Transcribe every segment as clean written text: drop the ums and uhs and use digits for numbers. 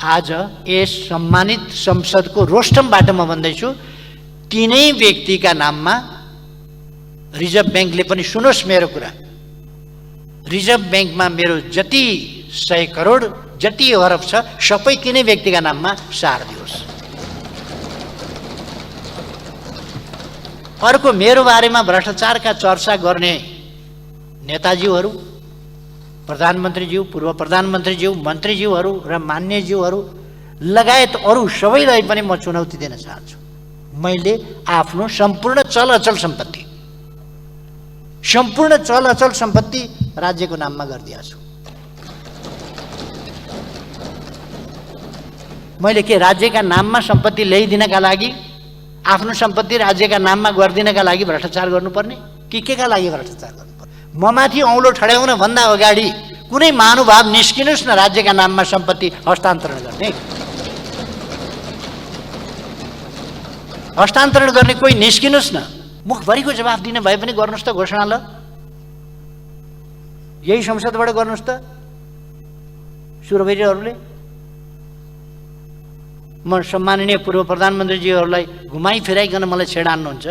आज यस सम्मानित संसदको रोस्टमबाट म भन्दैछु, तीनै व्यक्तिका नाममा रिजर्भ ब्याङ्कले पनि सुनोस् मेरो कुरा, रिजर्भ ब्याङ्कमा मेरो जति 100 करोड जति अरब छ सबै तीनै व्यक्तिका नाममा सारिदियोस्। अर्को, मेरो बारेमा भ्रष्टाचारका चर्चा गर्ने नेताजीहरू, प्रधानमन्त्रीज्यू, पूर्व प्रधानमन्त्रीज्यू, मन्त्रीज्यूहरू र मान्यज्यूहरू लगायत अरू सबैलाई पनि म चुनौती दिन चाहन्छु। मैले आफ्नो सम्पूर्ण चल अचल सम्पत्ति राज्यको नाममा गरिदिएको छु। मैले के राज्यका नाममा सम्पत्ति ल्याइदिनका लागि, आफ्नो सम्पत्ति राज्यका नाममा गरिदिनका लागि भ्रष्टाचार गर्नुपर्ने कि के का लागि भ्रष्टाचार गर्नुपर्ने? म माथि औँलो ठड्याउन भन्दा अगाडि कुनै महानुभाव निस्किनुहोस् न राज्यका नाममा सम्पत्ति हस्तान्तरण गर्ने कोही निस्किनुहोस् न। मुखभरिको जवाफ दिने भए पनि गर्नुहोस् त घोषणा, ल यही संसदबाट गर्नुहोस् त सुरवैरीहरूले। म सम्माननीय पूर्व प्रधानमन्त्रीजीहरूलाई घुमाइ फिराइकन मलाई छेडान्नुहुन्छ।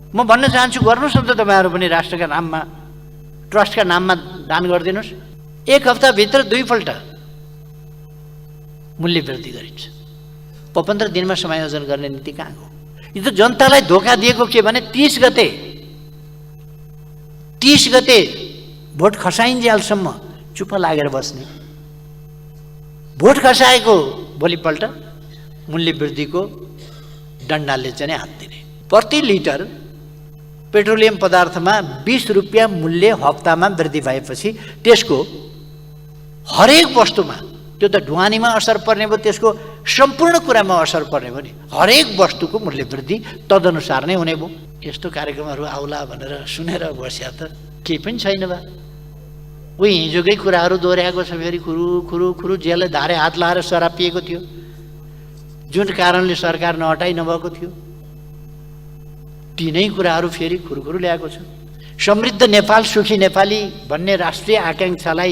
म भन्न चाहन्छु, गर्नुहोस् न त तपाईँहरू पनि राष्ट्रका नाममा, ट्रस्टका नाममा दान गरिदिनुहोस्। 1 हप्ताभित्र 2 पल्ट मूल्य वृद्धि गरिन्छ। 15 दिनमा समायोजन गर्ने नीति कहाँ हो? यो त जनतालाई धोका दिएको के भने 30 गते भोट खसाइन्जेलसम्म चुप लागेर बस्ने, भोट खसाएको भोलिपल्ट मूल्य वृद्धिको डन्डाले चाहिँ हात दिने। प्रति लिटर पेट्रोलियम पदार्थमा 20 रुपियाँ मूल्य हप्तामा वृद्धि भएपछि त्यसको हरेक वस्तुमा, त्यो त ढुवानीमा असर पर्ने भयो, त्यसको सम्पूर्ण कुरामा असर पर्ने भयो नि। हरेक वस्तुको मूल्य वृद्धि तदनुसार नै हुने भयो। यस्तो कार्यक्रमहरू आउला भनेर सुनेर बस्या त केही पनि छैन बा। उही हिजोकै कुराहरू दोहोऱ्याएको छ, फेरि खुरु जेलले धारे हात लाएर शराब पिएको थियो, जुन कारणले सरकार नहटाइ नभएको थियो। तीनै कुराहरू फेरि खुरखुरु ल्याएको छ। समृद्ध नेपाल सुखी नेपाली भन्ने राष्ट्रिय आकांक्षालाई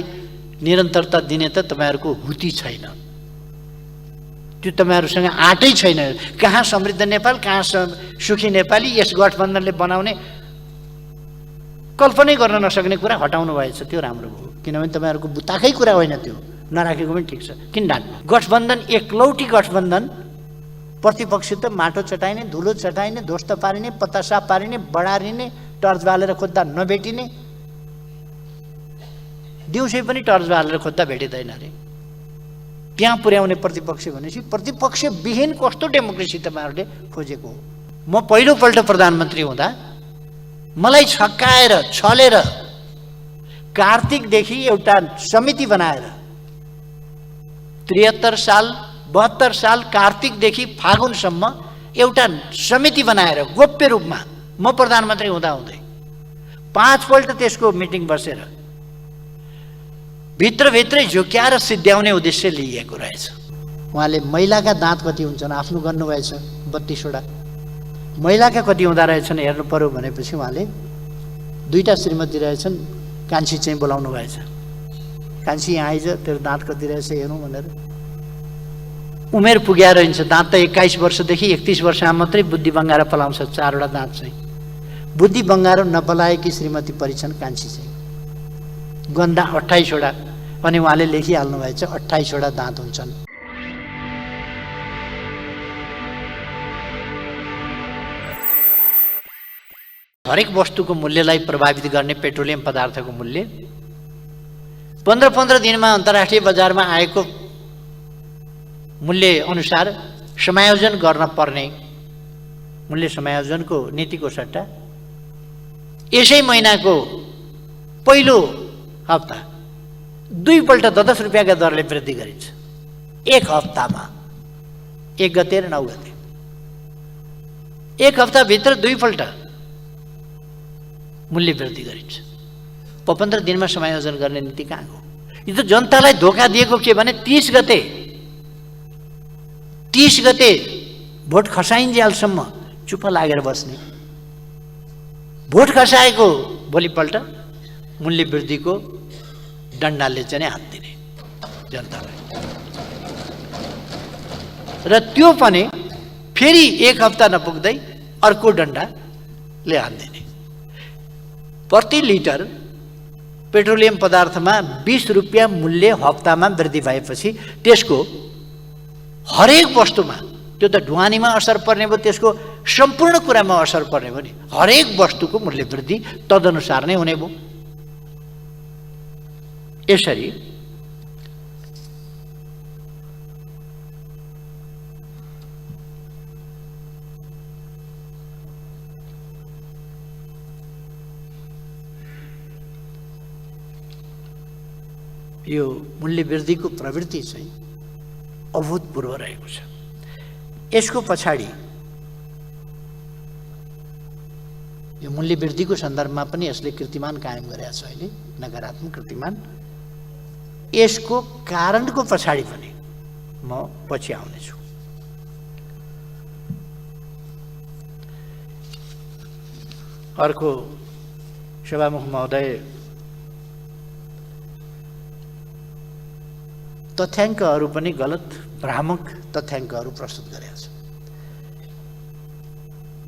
निरन्तरता दिने त तपाईँहरूको हुती छैन, त्यो तपाईँहरूसँग आँटै छैन। कहाँ समृद्ध नेपाल, कहाँ सुखी नेपाली, यस गठबन्धनले बनाउने कल्पनै गर्न नसक्ने कुरा हटाउनु भएछ। त्यो राम्रो भयो, किनभने तपाईँहरूको बुताकै कुरा होइन, त्यो नराखेको पनि ठिक छ। किन डान्नु? गठबन्धन एकलौटी गठबन्धन, प्रतिपक्ष त माटो चटाइने, धुलो चटाइने, ध्वस्त पारिने, पत्ता साफ पारिने, बढारिने, टर्च बालेर खोज्दा नभेटिने, दिउँसै पनि टर्च बालेर खोज्दा भेटिँदैन अरे, त्यहाँ पुर्याउने प्रतिपक्ष भनेपछि प्रतिपक्ष विहीन कस्तो डेमोक्रेसी तपाईँहरूले खोजेको हो? म पहिलोपल्ट प्रधानमन्त्री हुँदा मलाई छक्काएर छलेर कार्तिकदेखि एउटा समिति बनाएर 73 साल 72 साल कार्तिकदेखि फागुनसम्म एउटा समिति बनाएर गोप्य रूपमा म प्रधानमन्त्री हुँदाहुँदै 5 पल्ट त्यसको मिटिङ बसेर भित्रभित्रै झुक्याएर सिद्ध्याउने उद्देश्य लिइएको रहेछ। उहाँले महिलाका दाँत कति हुन्छन् आफ्नो गर्नुभएछ, 32 वटा। महिलाका कति हुँदा रहेछन् हेर्नु पर्यो भनेपछि उहाँले 2टा श्रीमती रहेछन्, कान्छी चाहिँ बोलाउनु भएछ। कान्छी यहाँ आइज, तेरो दाँत कति रहेछ हेरौँ भनेर। उमेर पुग्या रहन्छ, दाँत त 21 वर्षदेखि 31 वर्षमा मात्रै बुद्धि बङ्गाएर पलाउँछ 4 वटा दाँत चाहिँ। बुद्धि बङ्गाएर नपलाएकी श्रीमती परिछन् कान्छी चाहिँ, गन्दा 28 वटा। अनि उहाँले लेखिहाल्नु भएछ 28 वटा दाँत हुन्छन्। हरेक वस्तुको मूल्यलाई प्रभावित गर्ने पेट्रोलियम पदार्थको मूल्य 15-15 दिनमा अन्तर्राष्ट्रिय बजारमा आएको मूल्य अनुसार समायोजन गर्न पर्ने मूल्य समायोजनको नीतिको सट्टा यसै महिनाको पहिलो हप्ता 2 पल्ट 10 रुपियाँका दरले वृद्धि गरिन्छ। 1 हप्तामा 1 गते र 9 गते 1 हप्ताभित्र 2 पल्ट मूल्य वृद्धि गरिन्छ। 15 दिनमा समायोजन गर्ने नीति कहाँ हो? यो त जनतालाई धोका दिएको के भने 30 गते भोट खसाइन्जेलसम्म चुप लागेर बस्ने, भोट खसाएको भोलिपल्ट मूल्य वृद्धिको डन्डाले चाहिँ हात दिने जनतालाई। र त्यो पनि फेरि 1 हप्ता नपुग्दै अर्को डन्डाले हान्दिने। प्रति लिटर पेट्रोलियम पदार्थमा 20 रुपियाँ मूल्य हप्तामा वृद्धि भएपछि त्यसको हरेक वस्तुमा, त्यो त ढुवानीमा असर पर्ने भयो, त्यसको सम्पूर्ण कुरामा असर पर्ने भयो नि। हरेक वस्तुको मूल्य वृद्धि तदनुसार नै हुने भयो। यसरी यो मूल्य वृद्धिको प्रवृत्ति चाहिँ अभूतपूर्व रहेको छ। यसको पछाडि यो मूल्य वृद्धिको सन्दर्भमा पनि यसले कीर्तिमान कायम गरेको छ अहिले, नकारात्मक कीर्तिमान। यसको कारणको पछाडि पनि म पछि आउनेछु। अर्को सभामुख महोदय तथ्याङ्कहरू पनि गलत भ्रामक तथ्याङ्कहरू प्रस्तुत गरेका छ।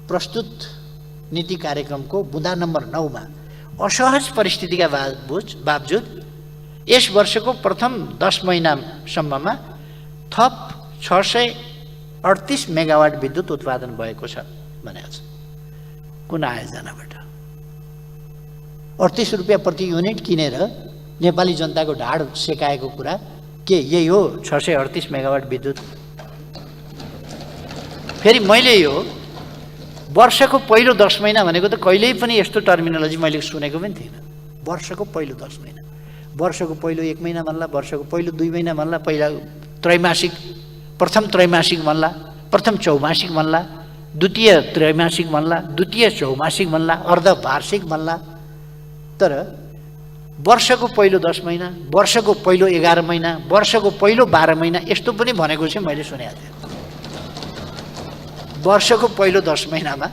प्रस्तुत नीति कार्यक्रमको बुँदा नम्बर 9 मा असहज परिस्थितिका बावजुद यस वर्षको प्रथम 10 महिनासम्ममा थप 638 मेगावाट विद्युत उत्पादन भएको छ भनेको छ। कुन आयोजनाबाट? 38 रुपियाँ प्रति युनिट किनेर नेपाली जनताको ढाड सेकाएको कुरा के यही हो? 638 मेगावाट विद्युत। फेरि मैले यो वर्षको पहिलो 10 महिना भनेको त कहिल्यै पनि यस्तो टर्मिनोलोजी मैले सुनेको पनि थिइनँ। वर्षको पहिलो 10 महिना, वर्षको पहिलो 1 महिना भन्ला, वर्षको पहिलो 2 महिना भन्ला, पहिला त्रैमासिक, प्रथम त्रैमासिक भन्ला, प्रथम चौमासिक भन्ला, द्वितीय त्रैमासिक भन्ला, द्वितीय चौमासिक भन्ला, अर्धवार्षिक भन्ला। तर वर्षको पहिलो 10 महिना, वर्षको पहिलो 11 महिना, वर्षको पहिलो 12 महिना यस्तो पनि भनेको चाहिँ मैले सुनेको थिएँ। वर्षको पहिलो 10 महिनामा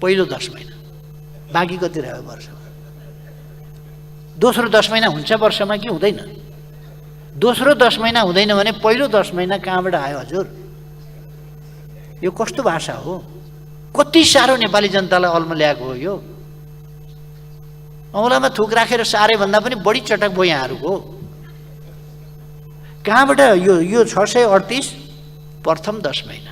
पहिलो 10 महिना, बाँकी कति रह्यो वर्षमा? दोस्रो 10 महिना हुन्छ वर्षमा कि हुँदैन? दोस्रो 10 महिना हुँदैन भने पहिलो 10 महिना कहाँबाट आयो हजुर? यो कस्तो भाषा हो? कति साह्रो नेपाली जनतालाई अल्म ल्याएको हो यो। औँलामा थुक राखेर सारे भन्दा पनि बढी चटक भयो यहाँहरूको। कहाँबाट यो 638 प्रथम 10 महिना?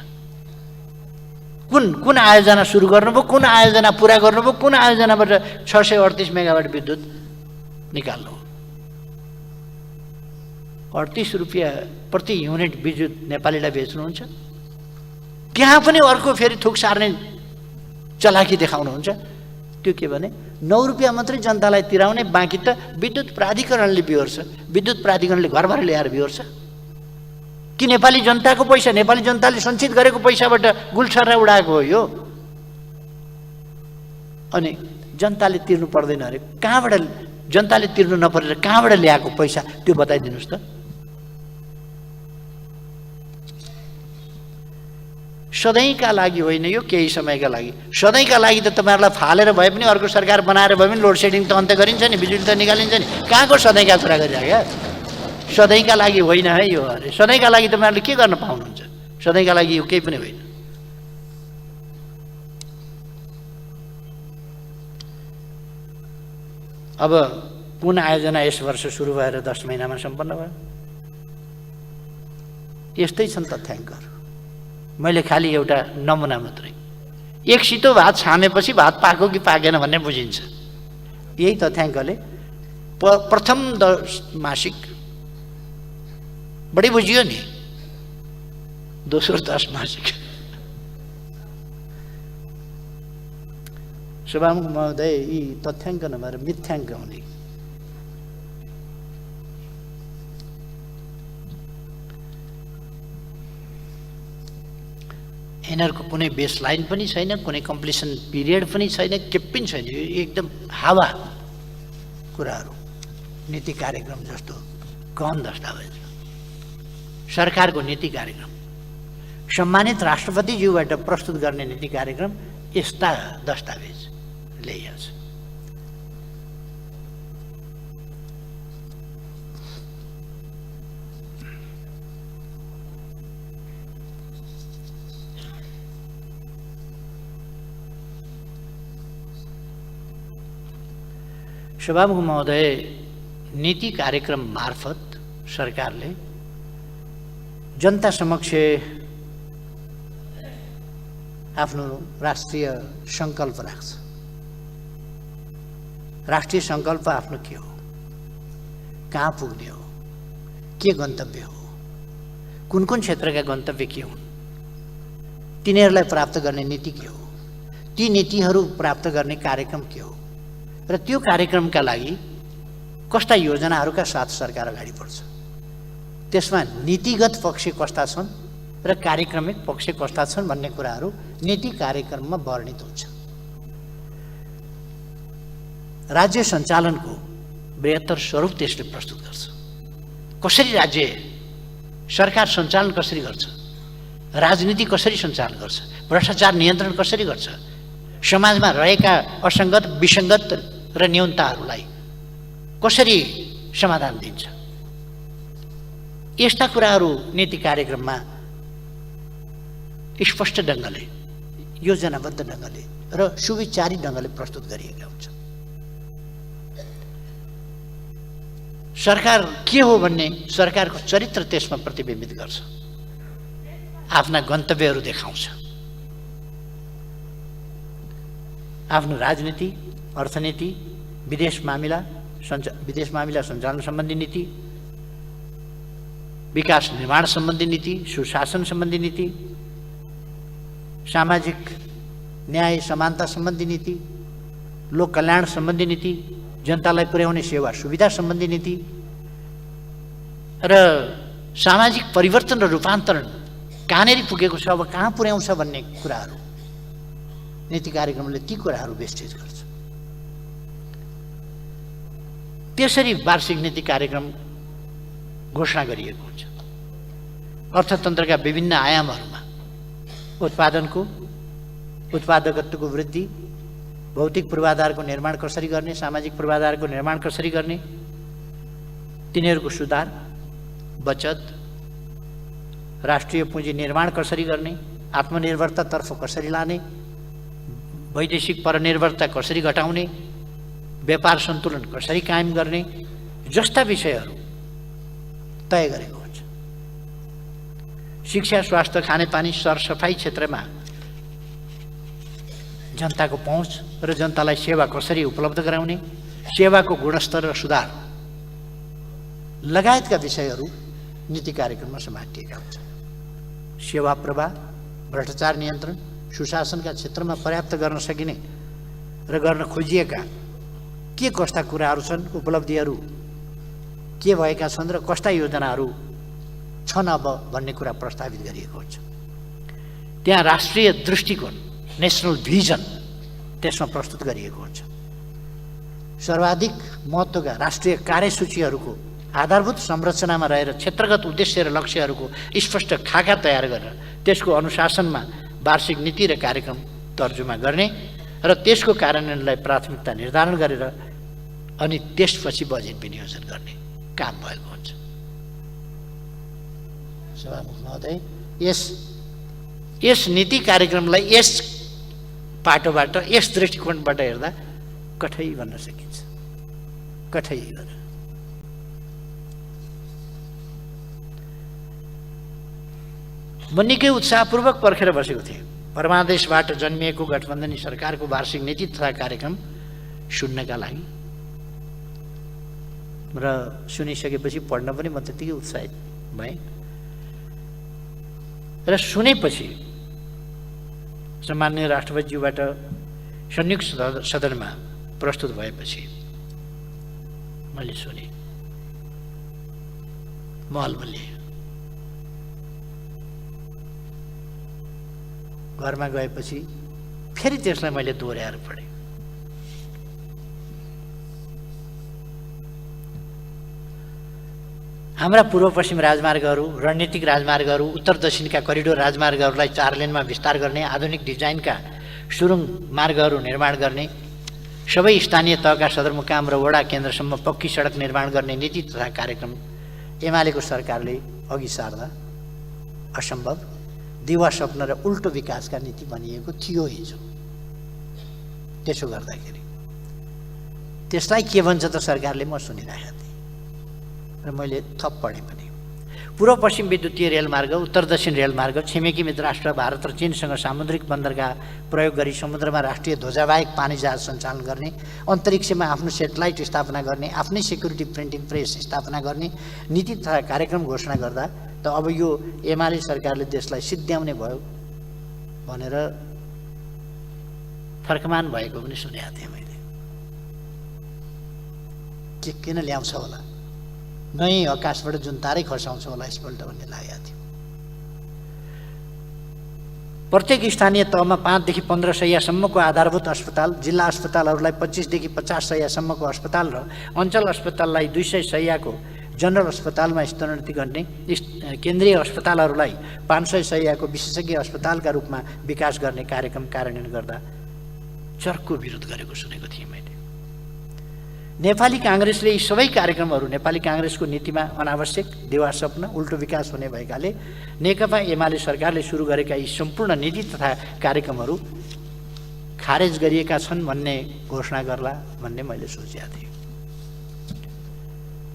कुन आयोजना सुरु गर्नुभयो? कुन आयोजना पुरा गर्नुभयो? कुन आयोजनाबाट 638 मेगावाट विद्युत निकाल्नु? 38 रुपियाँ प्रति युनिट विद्युत नेपालीलाई बेच्नुहुन्छ। त्यहाँ पनि अर्को फेरि थुक सार्ने चलाकी देखाउनुहुन्छ। त्यो के भने 9 रुपियाँ मात्रै जनतालाई तिराउने, बाँकी त विद्युत प्राधिकरणले बिहोर्छ। विद्युत प्राधिकरणले घरबार ल्याएर बिहोर्छ कि नेपाली जनताको पैसा, नेपाली जनताले सञ्चित गरेको पैसाबाट गुल्छर्रा उडाएको हो यो? अनि जनताले तिर्नु पर्दैन अरे कहाँबाट? जनताले तिर्नु नपरेर कहाँबाट ल्याएको पैसा त्यो बताइदिनुहोस् त। सधैँका लागि होइन, यो केही समयका लागि। सधैँका लागि त तपाईँहरूलाई फालेर भए पनि, अर्को सरकार बनाएर भए पनि लोड सेडिङ त अन्त्य गरिन्छ नि, बिजुली त निकालिन्छ नि। कहाँको सधैँका कुरा गरिराख्या? सधैँका लागि होइन है यो। अरे सधैँका लागि तपाईँहरूले के गर्न पाउनुहुन्छ? सधैँका लागि यो केही पनि होइन। अब कुन आयोजना यस वर्ष सुरु भएर 10 महिनामा सम्पन्न भयो? यस्तै छन् तथ्याङ्कहरू। मैले खालि एउटा नमुना मात्रै। एक सितो भात छामेपछि भात पाको कि पाकेन भन्ने बुझिन्छ। यही तथ्याङ्कले प्रथम 10 मासिक बढी बुझियो नि, दोस्रो 10 मासिक। सभामुख महोदय, यी तथ्याङ्क नभएर मिथ्याङ्क हुने। यिनीहरूको कुनै बेस लाइन पनि छैन, कुनै कम्प्लिसन पिरियड पनि छैन, के पनि छैन। यो एकदम हावा कुराहरू, नीति कार्यक्रम जस्तो गहन दस्तावेज। सरकारको नीति कार्यक्रम, सम्मानित राष्ट्रपतिज्यूबाट प्रस्तुत गर्ने नीति कार्यक्रम यस्ता दस्तावेज ल्याइएको छ। सभामुख महोदय, नीति कार्यक्रम मार्फत सरकारले जनता समक्ष आफ्नो राष्ट्रिय सङ्कल्प राख्छ। राष्ट्रिय सङ्कल्प आफ्नो के हो, कहाँ पुग्ने हो, के गन्तव्य हो, कुन कुन क्षेत्रका गन्तव्य के हुन्, तिनीहरूलाई प्राप्त गर्ने नीति के हो, ती नीतिहरू प्राप्त गर्ने कार्यक्रम के हो र त्यो कार्यक्रमका लागि कस्ता योजनाहरूका साथ सरकार अगाडि बढ्छ। त्यसमा नीतिगत पक्ष कस्ता छन् र कार्यक्रमिक पक्ष कस्ता छन् भन्ने कुराहरू नीति कार्यक्रममा वर्णित हुन्छ। राज्य सञ्चालनको बृहत्तर स्वरूप त्यसले प्रस्तुत गर्छ। कसरी राज्य सरकार सञ्चालन कसरी गर्छ, राजनीति कसरी सञ्चालन गर्छ, भ्रष्टाचार नियन्त्रण कसरी गर्छ, समाजमा रहेका असङ्गत विसङ्गत र न्यूनताहरूलाई कसरी समाधान दिन्छ, यस्ता कुराहरू नीति कार्यक्रममा स्पष्ट ढङ्गले, योजनाबद्ध ढङ्गले र सुविचारी ढङ्गले प्रस्तुत गरिएका हुन्छन्। सरकार के हो भन्ने सरकारको चरित्र त्यसमा प्रतिबिम्बित गर्छ, आफ्ना गन्तव्यहरू देखाउँछ। आफ्नो राजनीति, अर्थनीति, विदेश मामिला सञ्चालन सम्बन्धी नीति, विकास निर्माण सम्बन्धी नीति, सुशासन सम्बन्धी नीति, सामाजिक न्याय समानता सम्बन्धी नीति, लोक कल्याण सम्बन्धी नीति, जनतालाई पुर्याउने सेवा सुविधा सम्बन्धी नीति र सामाजिक परिवर्तन र रूपान्तरण कहाँनेरि पुगेको छ, अब कहाँ पुर्याउँछ भन्ने कुराहरू नीति कार्यक्रमले ती कुराहरू वेस्टेज गर्छ। त्यसरी वार्षिक नीति कार्यक्रम घोषणा गरिएको हुन्छ। अर्थतन्त्रका विभिन्न आयामहरूमा उत्पादकत्वको वृद्धि, भौतिक पूर्वाधारको निर्माण कसरी गर्ने, सामाजिक पूर्वाधारको निर्माण कसरी गर्ने, तिनीहरूको सुधार, बचत, राष्ट्रिय पुँजी निर्माण कसरी गर्ने, आत्मनिर्भरतातर्फ कसरी लाने, वैदेशिक परनिर्भरता कसरी घटाउने, व्यापार सन्तुलन कसरी कायम गर्ने जस्ता विषयहरू तय गरेको हुन्छ। शिक्षा, स्वास्थ्य, खानेपानी, सरसफाइ क्षेत्रमा जनताको पहुँच र जनतालाई सेवा कसरी उपलब्ध गराउने, सेवाको गुणस्तर र सुधार लगायतका विषयहरू नीति कार्यक्रममा समातिएका हुन्छन्। सेवा प्रवाह, भ्रष्टाचार नियन्त्रण, सुशासनका क्षेत्रमा पर्याप्त गर्न सकिने र गर्न खोजिएका के कस्ता कुराहरू छन्, उपलब्धिहरू के भएका छन् र कस्ता योजनाहरू छन् अब भन्ने कुरा प्रस्तावित गरिएको हुन्छ। त्यहाँ राष्ट्रिय दृष्टिकोण, नेसनल भिजन त्यसमा प्रस्तुत गरिएको हुन्छ। सर्वाधिक महत्त्वका राष्ट्रिय कार्यसूचीहरूको आधारभूत संरचनामा रहेर क्षेत्रगत उद्देश्य र लक्ष्यहरूको स्पष्ट खाका तयार गरेर त्यसको अनुशासनमा वार्षिक नीति र कार्यक्रम तर्जुमा गर्ने र त्यसको कार्यान्वयनलाई प्राथमिकता निर्धारण गरेर अनि त्यसपछि बजेट विनियोजन गर्ने काम भएको हुन्छ। सभामुख महोदय, यस नीति कार्यक्रमलाई यस पाटोबाट, यस दृष्टिकोणबाट हेर्दा कठै भन्न सकिन्छ, कठै भनेर। म निकै उत्साहपूर्वक पर्खेर बसेको थिएँ परमादेशबाट जन्मिएको गठबन्धनी सरकारको वार्षिक नीति तथा कार्यक्रम सुन्नका लागि र सुनिसकेपछि पढ्न पनि म त्यतिकै उत्साहित भएँ र सुनेपछि सम्माननीय राष्ट्रपतिज्यूबाट संयुक्त सदनमा प्रस्तुत भएपछि मैले सुने, महलमल्ली घरमा गएपछि फेरि त्यसलाई मैले दोहोऱ्याएर पढेँ। हाम्रा पूर्व पश्चिम राजमार्गहरू, रणनीतिक राजमार्गहरू, उत्तर दक्षिणका करिडोर राजमार्गहरूलाई 4 लेनमा विस्तार गर्ने, आधुनिक डिजाइनका सुरुङ मार्गहरू निर्माण गर्ने, सबै स्थानीय तहका सदरमुकाम र वडा केन्द्रसम्म पक्की सडक निर्माण गर्ने नीति तथा कार्यक्रम एमालेको सरकारले अघि सार्दा असम्भव, दिवा स्वप्न र उल्टो विकासका नीति बनिएको थियो हिजो। त्यसो गर्दाखेरि त्यसलाई के भन्छ त सरकारले म सुनिरहेको थिएँ र मैले थप पढेँ पनि। पूर्व पश्चिम विद्युतीय रेलमार्ग, उत्तर दक्षिण रेलमार्ग, छिमेकी मित्र राष्ट्र भारत र चीनसँग सामुद्रिक बन्दरगाह प्रयोग गरी समुद्रमा राष्ट्रिय ध्वजाबाहेक पानी जहाज सञ्चालन गर्ने, अन्तरिक्षमा आफ्नो सेटेलाइट स्थापना गर्ने, आफ्नै सेक्युरिटी प्रिन्टिङ प्रेस स्थापना गर्ने नीति तथा कार्यक्रम घोषणा गर्दा त अब यो एमाले सरकारले देशलाई सिद्ध्याउने भयो भनेर फर्कमान भएको पनि सुनेको थिएँ मैले। के किन ल्याउँछ होला, नयाँ आकाशबाट जुन तारै खसाउँछ होला यसपल्ट भन्ने लागेको थियो। प्रत्येक स्थानीय तहमा 5 देखि 15 शय्यासम्मको आधारभूत अस्पताल, जिल्ला अस्पतालहरूलाई 25 देखि 50 शय्यासम्मको अस्पताल र अञ्चल अस्पताललाई 200 शय्याको जनरल अस्पतालमा स्तरोन्नति गर्ने, केन्द्रीय अस्पतालहरूलाई 500 शय्याको विशेषज्ञ अस्पतालका रूपमा विकास गर्ने कार्यक्रम कार्यान्वयन गर्दा चर्को विरोध गरेको सुनेको थिएँ मैले। नेपाली काङ्ग्रेसले यी सबै कार्यक्रमहरू नेपाली काङ्ग्रेसको नीतिमा अनावश्यक देवास्वप्न उल्टो विकास हुने भएकाले नेकपा एमाले सरकारले सुरु गरेका यी सम्पूर्ण नीति तथा कार्यक्रमहरू खारेज गरिएका छन् भन्ने घोषणा गर्ला भन्ने मैले सोचेको थिएँ।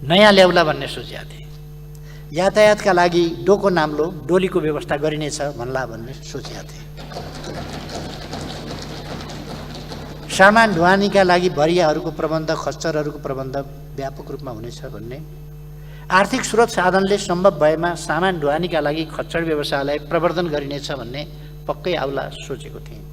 नयाँ ल्याउला भन्ने सोचेको थिएँ। यातायातका लागि डोको नाम्लो डोलीको व्यवस्था गरिनेछ भन्ला भन्ने सोचेको थिएँ। सामान ढुवानीका लागि भरियाहरूको प्रबन्ध, खच्चरहरूको प्रबन्ध व्यापक रूपमा हुनेछ भन्ने, आर्थिक स्रोत साधनले सम्भव भएमा सामान ढुवानीका लागि खच्चर व्यवसायलाई प्रवर्धन गरिनेछ भन्ने पक्कै आउला सोचेको थिएँ।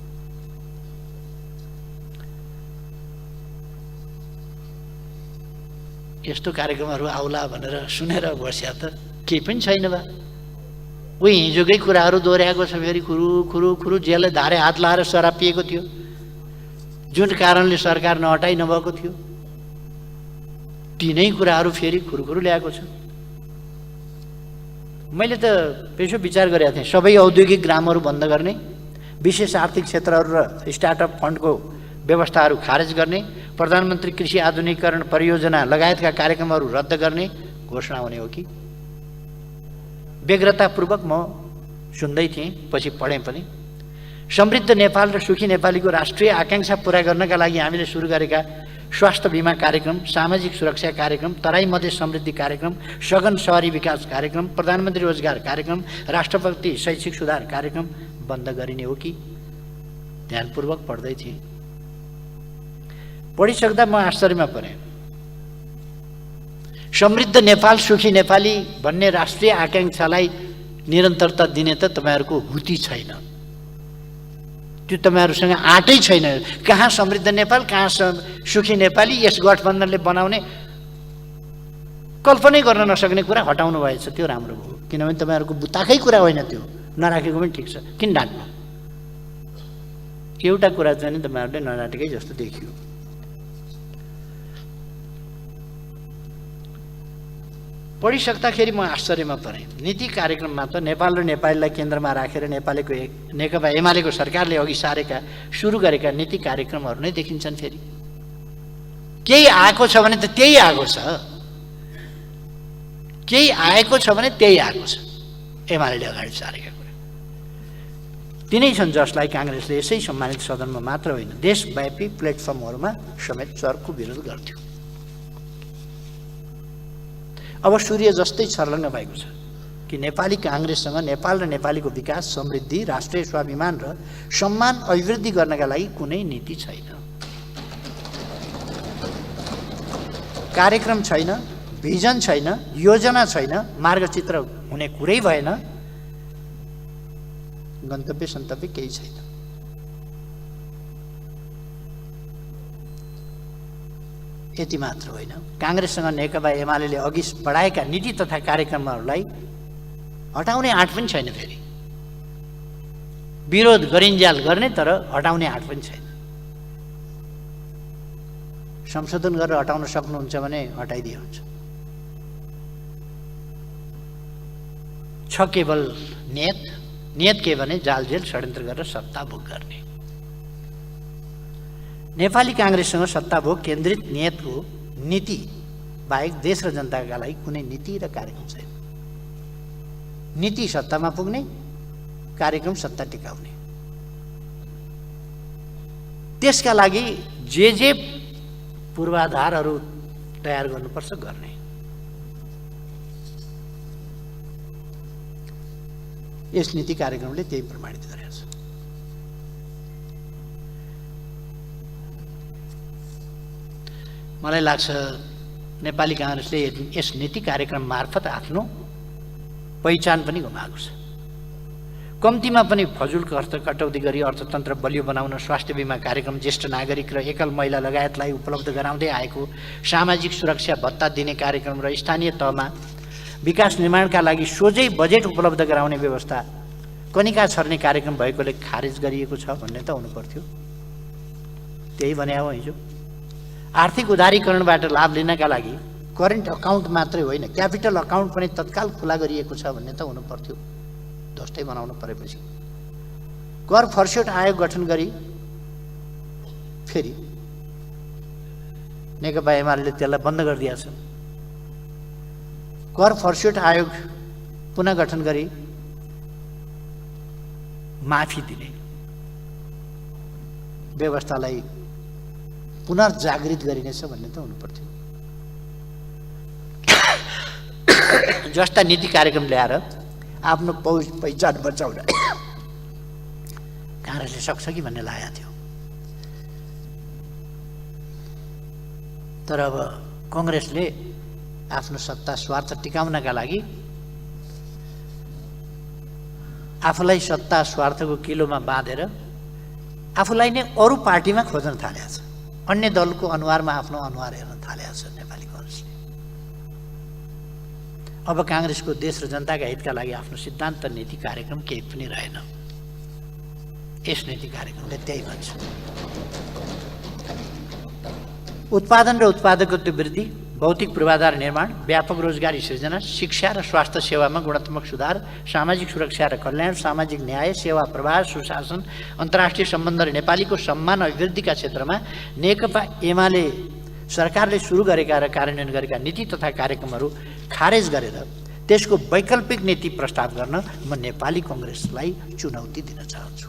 यस्तो कार्यक्रमहरू आउला भनेर सुनेर बस्या त केही पनि छैन बा। उही हिजोकै कुराहरू दोहोऱ्याएको छ फेरि। खुरु खुरु खुरु जेलले धारे हात लाएर शराब पिएको थियो, जुन कारणले सरकार नहटाइ नभएको थियो। ती नै कुराहरू फेरि खुरुखुरु ल्याएको छ। मैले त पेसो विचार गरेको थिएँ, सबै औद्योगिक ग्रामहरू बन्द गर्ने, विशेष आर्थिक क्षेत्रहरू र स्टार्टअप फन्डको व्यवस्थाहरू खारेज गर्ने, प्रधानमन्त्री कृषि आधुनिकीकरण परियोजना लगायतका कार्यक्रमहरू रद्द गर्ने घोषणा हुने हो कि। व्यग्रतापूर्वक म सुन्दै थिएँ, पछि पढेँ पनि। समृद्ध नेपाल र सुखी नेपालीको राष्ट्रिय आकांक्षा पूरा गर्नका लागि हामीले सुरु गरेका स्वास्थ्य बिमा कार्यक्रम, सामाजिक सुरक्षा कार्यक्रम, तराई मध्य समृद्धि कार्यक्रम, सघन शहरी विकास कार्यक्रम, प्रधानमन्त्री रोजगार कार्यक्रम, राष्ट्रपति शैक्षिक सुधार कार्यक्रम बन्द गरिने हो कि। ध्यानपूर्वक पढ्दै थिएँ। पढिसक्दा म आश्चर्यमा परेँ। समृद्ध नेपाल सुखी नेपाली भन्ने राष्ट्रिय आकांक्षालाई निरन्तरता दिने त तपाईँहरूको हुती छैन, त्यो तपाईँहरूसँग आँटै छैन। कहाँ समृद्ध नेपाल, कहाँ सुखी नेपाली, यस गठबन्धनले बनाउने कल्पनै गर्न नसक्ने कुरा हटाउनु भएछ। त्यो राम्रो भयो, किनभने तपाईँहरूको बुताकै कुरा होइन, त्यो नराखेको पनि ठिक छ। किन डाँट्नु? एउटा कुरा चाहिँ तपाईँहरूले नडाँटेकै जस्तो देखियो। पढिसक्दाखेरि म आश्चर्यमा परेँ। नीति कार्यक्रममा त नेपाल र नेपालीलाई केन्द्रमा राखेर नेपालीको नेकपा एमालेको सरकारले अघि सारेका सुरु गरेका नीति कार्यक्रमहरू नै देखिन्छन्। फेरि केही आएको छ भने त त्यही आएको छ, केही आएको छ भने त्यही आएको छ। एमालेले अगाडि सारेका कुरा तिनै छन् जसलाई काङ्ग्रेसले यसै सम्मानित सदनमा मात्र होइन देशव्यापी प्लेटफर्महरूमा समेत चर्को विरोध गर्थ्यो। अब सूर्य जस्तै छर्लङ्ग भएको छ कि नेपाली काङ्ग्रेससँग नेपाल र नेपालीको विकास, समृद्धि, राष्ट्रिय स्वाभिमान र सम्मान अभिवृद्धि गर्नका लागि कुनै नीति छैन, कार्यक्रम छैन, भिजन छैन, योजना छैन, मार्गचित्र हुने कुरै भएन, गन्तव्य सन्तव्य केही छैन। यति मात्र होइन, काङ्ग्रेससँग नेकपा एमालेले अघि बढाएका नीति तथा कार्यक्रमहरूलाई हटाउने आँट पनि छैन। फेरि विरोध गरिन्जाल गर्ने तर हटाउने आँट पनि छैन। संशोधन गरेर हटाउन सक्नुहुन्छ भने हटाइदिए हुन्छ। छ केवल नियत के भने जालजेल षड्यन्त्र गरेर सत्ता भोग गर्ने। नेपाली काङ्ग्रेससँग सत्ताभोग केन्द्रित नियतको नीति बाहेक देश र जनताका लागि कुनै नीति र कार्यक्रम छैन। नीति सत्तामा पुग्ने, कार्यक्रम सत्ता टिकाउने। त्यसका लागि जे पूर्वाधारहरू तयार गर्नुपर्छ, गर्ने। यस नीति कार्यक्रमले त्यही प्रमाणित गरेको छ। मलाई लाग्छ नेपाली काङ्ग्रेसले यस नीति कार्यक्रम मार्फत आफ्नो पहिचान पनि गुमाएको छ। कम्तीमा पनि फजुल खर्च कटौती गरी अर्थतन्त्र बलियो बनाउन स्वास्थ्य बिमा कार्यक्रम, ज्येष्ठ नागरिक र एकल महिला लगायतलाई उपलब्ध गराउँदै आएको सामाजिक सुरक्षा भत्ता दिने कार्यक्रम र स्थानीय तहमा विकास निर्माणका लागि सोझै बजेट उपलब्ध गराउने व्यवस्था कनिका छर्ने कार्यक्रम भएकोले खारेज गरिएको छ भन्ने त हुनु पर्थ्यो। त्यही भने हो हिजो। आर्थिक उदारीकरणबाट लाभ लिनका लागि करेन्ट अकाउन्ट मात्रै होइन, क्यापिटल अकाउन्ट पनि तत्काल खुला गरिएको छ भन्ने त हुनु पर्थ्यो। ध्वस्तै बनाउनु परेपछि कर फर्स्योट आयोग गठन गरी फेरि नेकपा एमाले त्यसलाई बन्द गरिदिएको छ। कर फर्स्योट आयोग पुनः गठन गरी माफी दिने व्यवस्थालाई पुनर्जागृत गरिनेछ भन्ने त हुनु पर्थ्यो। जस्ता नीति कार्यक्रम ल्याएर आफ्नो पहिचान बचाउन काङ्ग्रेसले सक्छ कि भन्ने लागेको थियो। तर अब कङ्ग्रेसले आफ्नो सत्ता स्वार्थ टिकाउनका लागि आफूलाई सत्ता स्वार्थको किलोमा बाँधेर आफूलाई नै अरू पार्टीमा खोज्न थालेको छ। अन्य दलको अनुहारमा आफ्नो अनुहार हेर्न थालेको छ नेपाली काङ्ग्रेसले। अब काङ्ग्रेसको देश र जनताका हितका लागि आफ्नो सिद्धान्त नीति कार्यक्रम केही पनि रहेन। यस नीति कार्यक्रमले त्यही भन्छ। उत्पादन र उत्पादकत्व वृद्धि, भौतिक पूर्वाधार निर्माण, व्यापक रोजगारी सृजना, शिक्षा र स्वास्थ्य सेवामा गुणात्मक सुधार, सामाजिक सुरक्षा र कल्याण, सामाजिक न्याय, सेवा प्रवाह, सुशासन, अन्तर्राष्ट्रिय सम्बन्ध र नेपालीको सम्मान अभिवृद्धिका क्षेत्रमा नेकपा एमाले सरकारले सुरु गरेका र कार्यान्वयन गरेका नीति तथा कार्यक्रमहरू खारेज गरेर त्यसको वैकल्पिक नीति प्रस्ताव गर्न म नेपाली काङ्ग्रेसलाई चुनौती दिन चाहन्छु,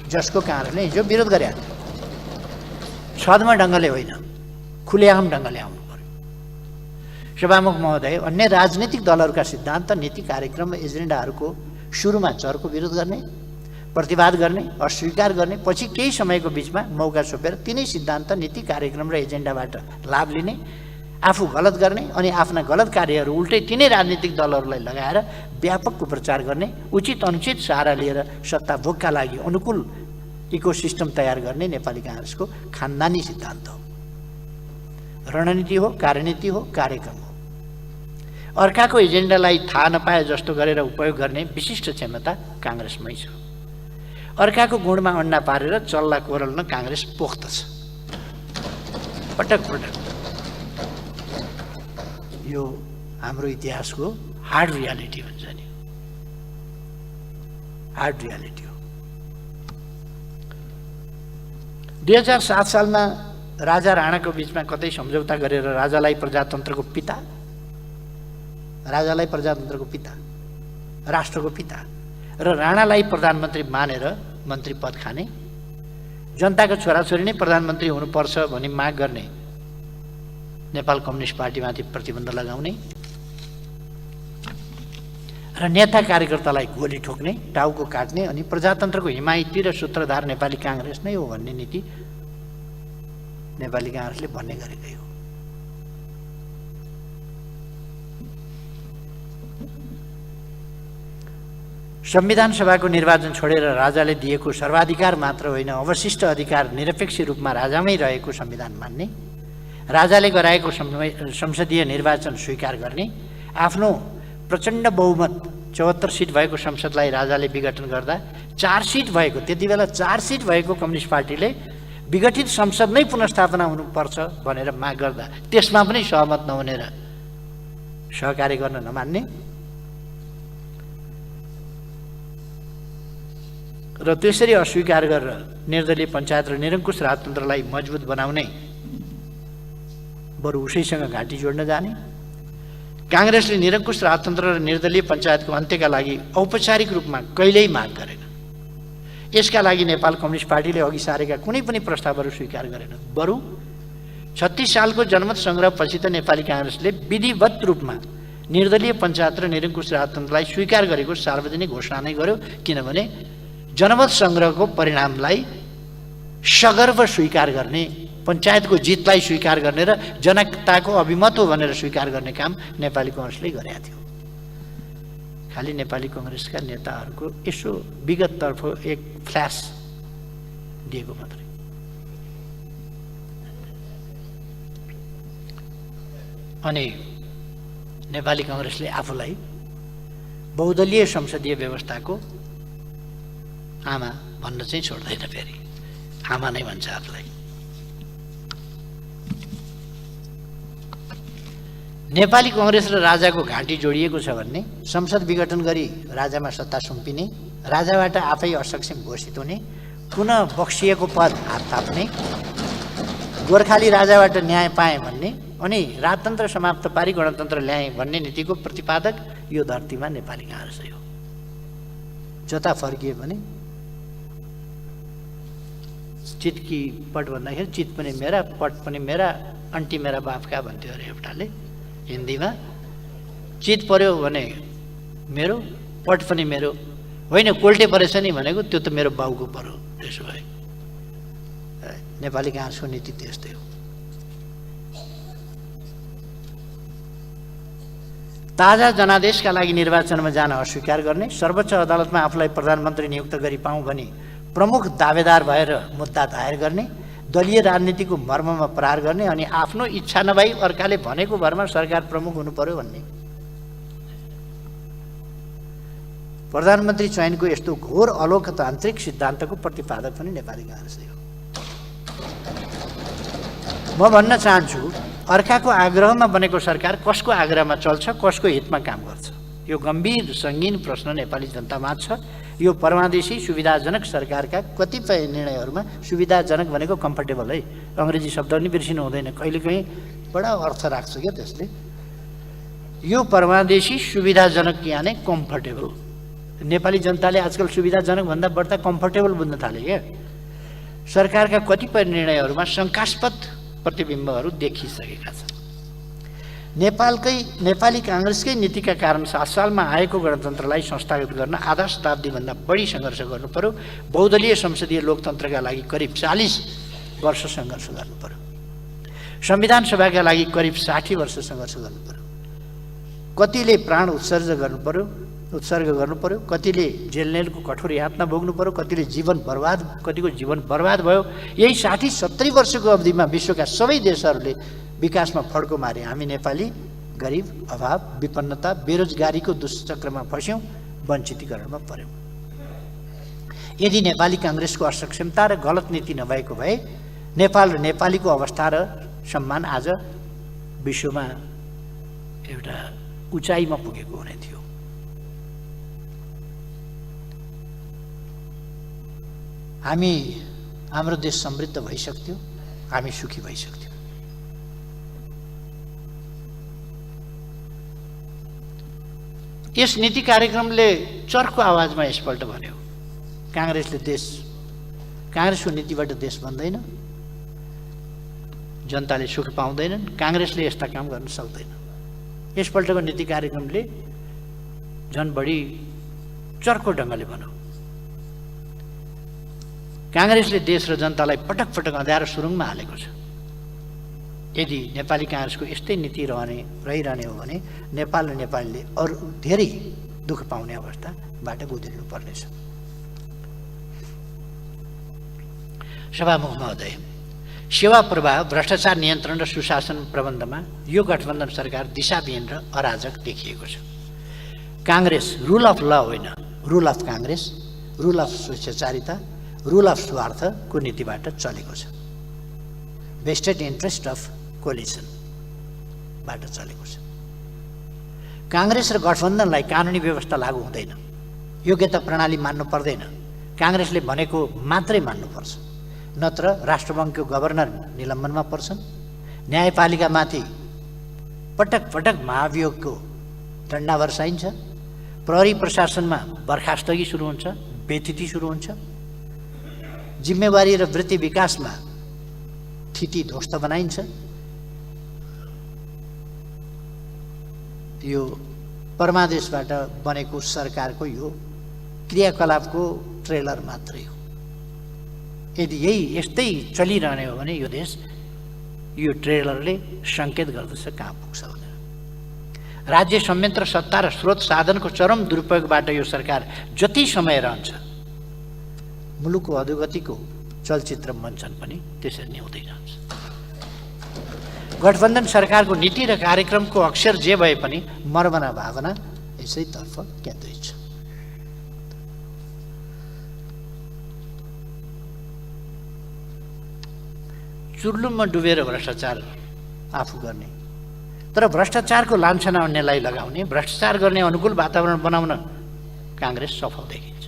जसको काङ्ग्रेसले हिजो विरोध गरेका थियो। छद्म ढङ्गले होइन, खुलेआम ढङ्गले आउनु पर्यो। सभामुख महोदय, अन्य राजनीतिक दलहरूका सिद्धान्त नीति कार्यक्रम र एजेन्डाहरूको सुरुमा चरको विरोध गर्ने, प्रतिवाद गर्ने, अस्वीकार गर्ने, पछि केही समयको बिचमा मौका छोपेर तिनै सिद्धान्त नीति कार्यक्रम र एजेन्डाबाट लाभ लिने, आफू गलत गर्ने अनि आफ्ना गलत कार्यहरू उल्टै तिनै राजनीतिक दलहरूलाई लगाएर व्यापक कुप्रचार गर्ने, उचित अनुचित सहारा लिएर सत्ता भोगका लागि अनुकूल इकोसिस्टम तयार गर्ने नेपाली काङ्ग्रेसको खानदानी सिद्धान्त हो। रणनीति हो, कार्यनीति हो, कार्यक्रम हो। अर्काको एजेन्डालाई थाहा नपाए जस्तो गरेर उपयोग गर्ने विशिष्ट क्षमता काङ्ग्रेसमै छ। अर्काको गुणमा अन्डा पारेर चल्ला कोरल्न काङ्ग्रेस पोख्त छ। पटक पटक यो हाम्रो इतिहासको हार्ड रियालिटी भन्छ नि, हार्ड रियालिटी हो। 2007 सालमा राजा राणाको बिचमा कतै सम्झौता गरेर राजालाई प्रजातन्त्रको पिता, राष्ट्रको पिता र राणालाई प्रधानमन्त्री मानेर मन्त्री पद खाने, जनताको छोराछोरी नै प्रधानमन्त्री हुनुपर्छ भनी माग गर्ने, नेपाल कम्युनिस्ट पार्टीमाथि प्रतिबन्ध लगाउने र नेता कार्यकर्तालाई गोली ठोक्ने, टाउको काट्ने अनि प्रजातन्त्रको हिमायती र सूत्रधार नेपाली काङ्ग्रेस नै हो भन्ने नीति नेपाली काङ्ग्रेसले भन्ने गरेकै हो। संविधान सभाको निर्वाचन छोडेर राजाले दिएको सर्वाधिकार मात्र होइन, अवशिष्ट अधिकार निरपेक्ष रूपमा राजामै रहेको संविधान मान्ने, राजाले गराएको संसदीय निर्वाचन स्वीकार गर्ने, आफ्नो प्रचण्ड बहुमत 74 सिट भएको संसदलाई राजाले विघटन गर्दा 4 सिट भएको, त्यति बेला 4 सिट भएको कम्युनिस्ट पार्टीले विघटित संसद नै पुनर्स्थापना हुनुपर्छ भनेर माग गर्दा त्यसमा पनि सहमत नहुने र सहकार्य गर्न नमान्ने र त्यसरी अस्वीकार गरेर निर्दलीय पञ्चायत र निरङ्कुश राजतन्त्रलाई मजबुत बनाउने, बरु उसैसँग घाँटी जोड्न जाने, काङ्ग्रेसले निरङ्कुश राजतन्त्र र निर्दलीय पञ्चायतको अन्त्यका लागि औपचारिक रूपमा कहिल्यै माग गरेन। यसका लागि नेपाल कम्युनिस्ट पार्टीले अघि सारेका कुनै पनि प्रस्तावहरू स्वीकार गरेन, बरु 36 सालको जनमत सङ्ग्रहपछि त नेपाली काङ्ग्रेसले विधिवत रूपमा निर्दलीय पञ्चायत र निरङ्कुश राजतन्त्रलाई स्वीकार गरेको सार्वजनिक घोषणा नै गर्यो। किनभने जनमत सङ्ग्रहको परिणामलाई सगर्व स्वीकार गर्ने, पञ्चायतको जितलाई स्वीकार गर्ने र जनताको अभिमत हो भनेर स्वीकार गर्ने काम नेपाली काङ्ग्रेसले गरेका थियो। खालि नेपाली काङ्ग्रेसका नेताहरूको यसो विगततर्फ एक फ्ल्यास दिएको मात्रै। अनि नेपाली काङ्ग्रेसले आफूलाई बहुदलीय संसदीय व्यवस्थाको आमा भन्न चाहिँ छोड्दैन, फेरि आमा नै भन्छ आफूलाई। नेपाली काङ्ग्रेस र राजाको घाँटी जोडिएको छ भन्ने, संसद विघटन गरी राजामा सत्ता सुम्पिने, राजाबाट आफै असक्षम घोषित हुने, पुनः बक्सिएको पद हात थाप्ने, गोर्खाली राजाबाट न्याय पाए भन्ने अनि राजतन्त्र समाप्त पारी गणतन्त्र ल्याए भन्ने नीतिको प्रतिपादक यो धरतीमा नेपाली काङ्ग्रेस हो। जता फर्किए पनि चितकी पट भन्दाखेरि चित पनि मेरा, पट पनि मेरा, अन्टी मेरा बापका भन्थ्यो अरे एउटाले हिन्दीमा। चित पर्यो भने मेरो, पट पनि मेरो, होइन कोल्टे परेछ नि भनेको त्यो त मेरो बाउको पर्यो। त्यसो भए नेपाली काङ्ग्रेसको नीति त्यस्तै हो। ताजा जनादेशका लागि निर्वाचनमा जान अस्वीकार गर्ने, सर्वोच्च अदालतमा आफूलाई प्रधानमन्त्री नियुक्त गरी पाऊँ भनी प्रमुख दावेदार भएर मुद्दा दायर गर्ने, दलीय राजनीतिको मर्ममा प्रहार गर्ने अनि आफ्नो इच्छा नभई अर्काले भनेको भरमा सरकार प्रमुख हुनु पर्यो भन्ने। प्रधानमन्त्री चयनको यस्तो घोर अलोकतान्त्रिक सिद्धान्तको प्रतिपादक पनि नेपाली काङ्ग्रेसले हो। म भन्न चाहन्छु, अर्काको आग्रहमा बनेको सरकार कसको आग्रहमा चल्छ, कसको हितमा काम गर्छ? यो गम्भीर सङ्गीन प्रश्न नेपाली जनतामा छ। यो परमादेशी सुविधाजनक सरकारका कतिपय निर्णयहरूमा, सुविधाजनक भनेको कम्फर्टेबल है, अङ्ग्रेजी शब्द पनि बिर्सिनु हुँदैन, कहिलेकाहीँ बडा अर्थ राख्छ क्या त्यसले। यो परमादेशी सुविधाजनक यानि कम्फर्टेबल, नेपाली जनताले आजकल सुविधाजनक भन्दा बढ्ता कम्फर्टेबल बुझ्न थाले क्या। सरकारका कतिपय निर्णयहरूमा शङ्कास्पद प्रतिबिम्बहरू देखिसकेका छन्। नेपाली काङ्ग्रेसकै नीतिका कारण 7 सालमा आएको गणतन्त्रलाई संस्थागत गर्न आधा शताब्दीभन्दा बढी सङ्घर्ष गर्नु पर्यो। बहुदलीय संसदीय लोकतन्त्रका लागि करिब 40 वर्ष सङ्घर्ष गर्नु पर्यो। संविधान सभाका लागि करिब 60 वर्ष सङ्घर्ष गर्नु पर्यो। कतिले प्राण उत्सर्ग गर्नु पर्यो, कतिले जेलनेलको कठोर यातना भोग्नु पर्यो, कतिको जीवन बर्बाद भयो। यही 60-70 वर्षको अवधिमा विश्वका सबै देशहरूले विकासमा फड्को मारे। हामी नेपाली गरिब, अभाव, विपन्नता, बेरोजगारीको दुष्चक्रमा फस्यौँ, वञ्चितीकरणमा पर्यौँ। यदि नेपाली काङ्ग्रेसको असक्षमता र गलत नीति नभएको भए नेपाल र नेपालीको अवस्था र सम्मान आज विश्वमा एउटा उचाइमा पुगेको हुने थियो। हाम्रो देश समृद्ध भइसक्थ्यो, हामी सुखी भइसक्थ्यौँ। यस नीति कार्यक्रमले चर्को आवाजमा यसपल्ट भन्यो, काङ्ग्रेसको नीतिबाट देश बन्दैन, जनताले सुख पाउँदैनन्, काङ्ग्रेसले यस्ता काम गर्न सक्दैन। यसपल्टको नीति कार्यक्रमले झन् बढी चर्को ढङ्गले भन्यो, काङ्ग्रेसले देश र जनतालाई पटक पटक अँध्यारो सुरुङमा हालेको छ। यदि नेपाली काङ्ग्रेसको यस्तै नीति रहिरहने हो भने नेपाल र नेपालीले अरू धेरै दुःख पाउने अवस्थाबाट गुज्रिनु पर्नेछ। सभामुख महोदय, सेवा प्रवाह, भ्रष्टाचार नियन्त्रण र सुशासन प्रबन्धमा यो गठबन्धन सरकार दिशाविहीन र अराजक देखिएको छ। काङ्ग्रेस रुल अफ ल होइन, rule of Congress, rule of स्वेच्छाचारिता, रुल अफ स्वार्थको नीतिबाट चलेको छ। भेस्टेड इन्ट्रेस्ट अफ कोलिसनबाट चलेको छ। काङ्ग्रेस र गठबन्धनलाई कानुनी व्यवस्था लागू हुँदैन, योग्यता प्रणाली मान्नु पर्दैन, काङ्ग्रेसले भनेको मात्रै मान्नुपर्छ, नत्र राष्ट्रबङ्गको गभर्नर निलम्बनमा पर्छन्। न्यायपालिकामाथि पटक पटक महाभियोगको डन्डा वर्साइन्छ। प्रहरी प्रशासनमा बर्खास्तगी सुरु हुन्छ, बेथिति सुरु हुन्छ। जिम्मेवारी र वृत्ति विकासमा थिति ध्वस्त बनाइन्छ। यो परमादेशबाट बनेको सरकारको यो क्रियाकलापको ट्रेलर मात्रै हो। यदि यस्तै चलिरहने हो भने यो देश यो ट्रेलरले सङ्केत गर्दछ कहाँ पुग्छ भनेर। राज्य संयन्त्र सत्ता र स्रोत साधनको चरम दुरुपयोगबाट यो सरकार जति समय रहन्छ मुलुकको अधोगतिको चलचित्र मञ्चन पनि त्यसरी नै हुँदै जान्छ। गठबन्धन सरकारको नीति र कार्यक्रमको अक्षर जे भए पनि मर्म र भावना यसैतर्फ केन्द्रित छ। चुर्लुममा डुबेर भ्रष्टाचार आफू गर्ने तर भ्रष्टाचारको लान्छना अन्यलाई लगाउने, भ्रष्टाचार गर्ने अनुकूल वातावरण बनाउन काङ्ग्रेस सफल देखिन्छ।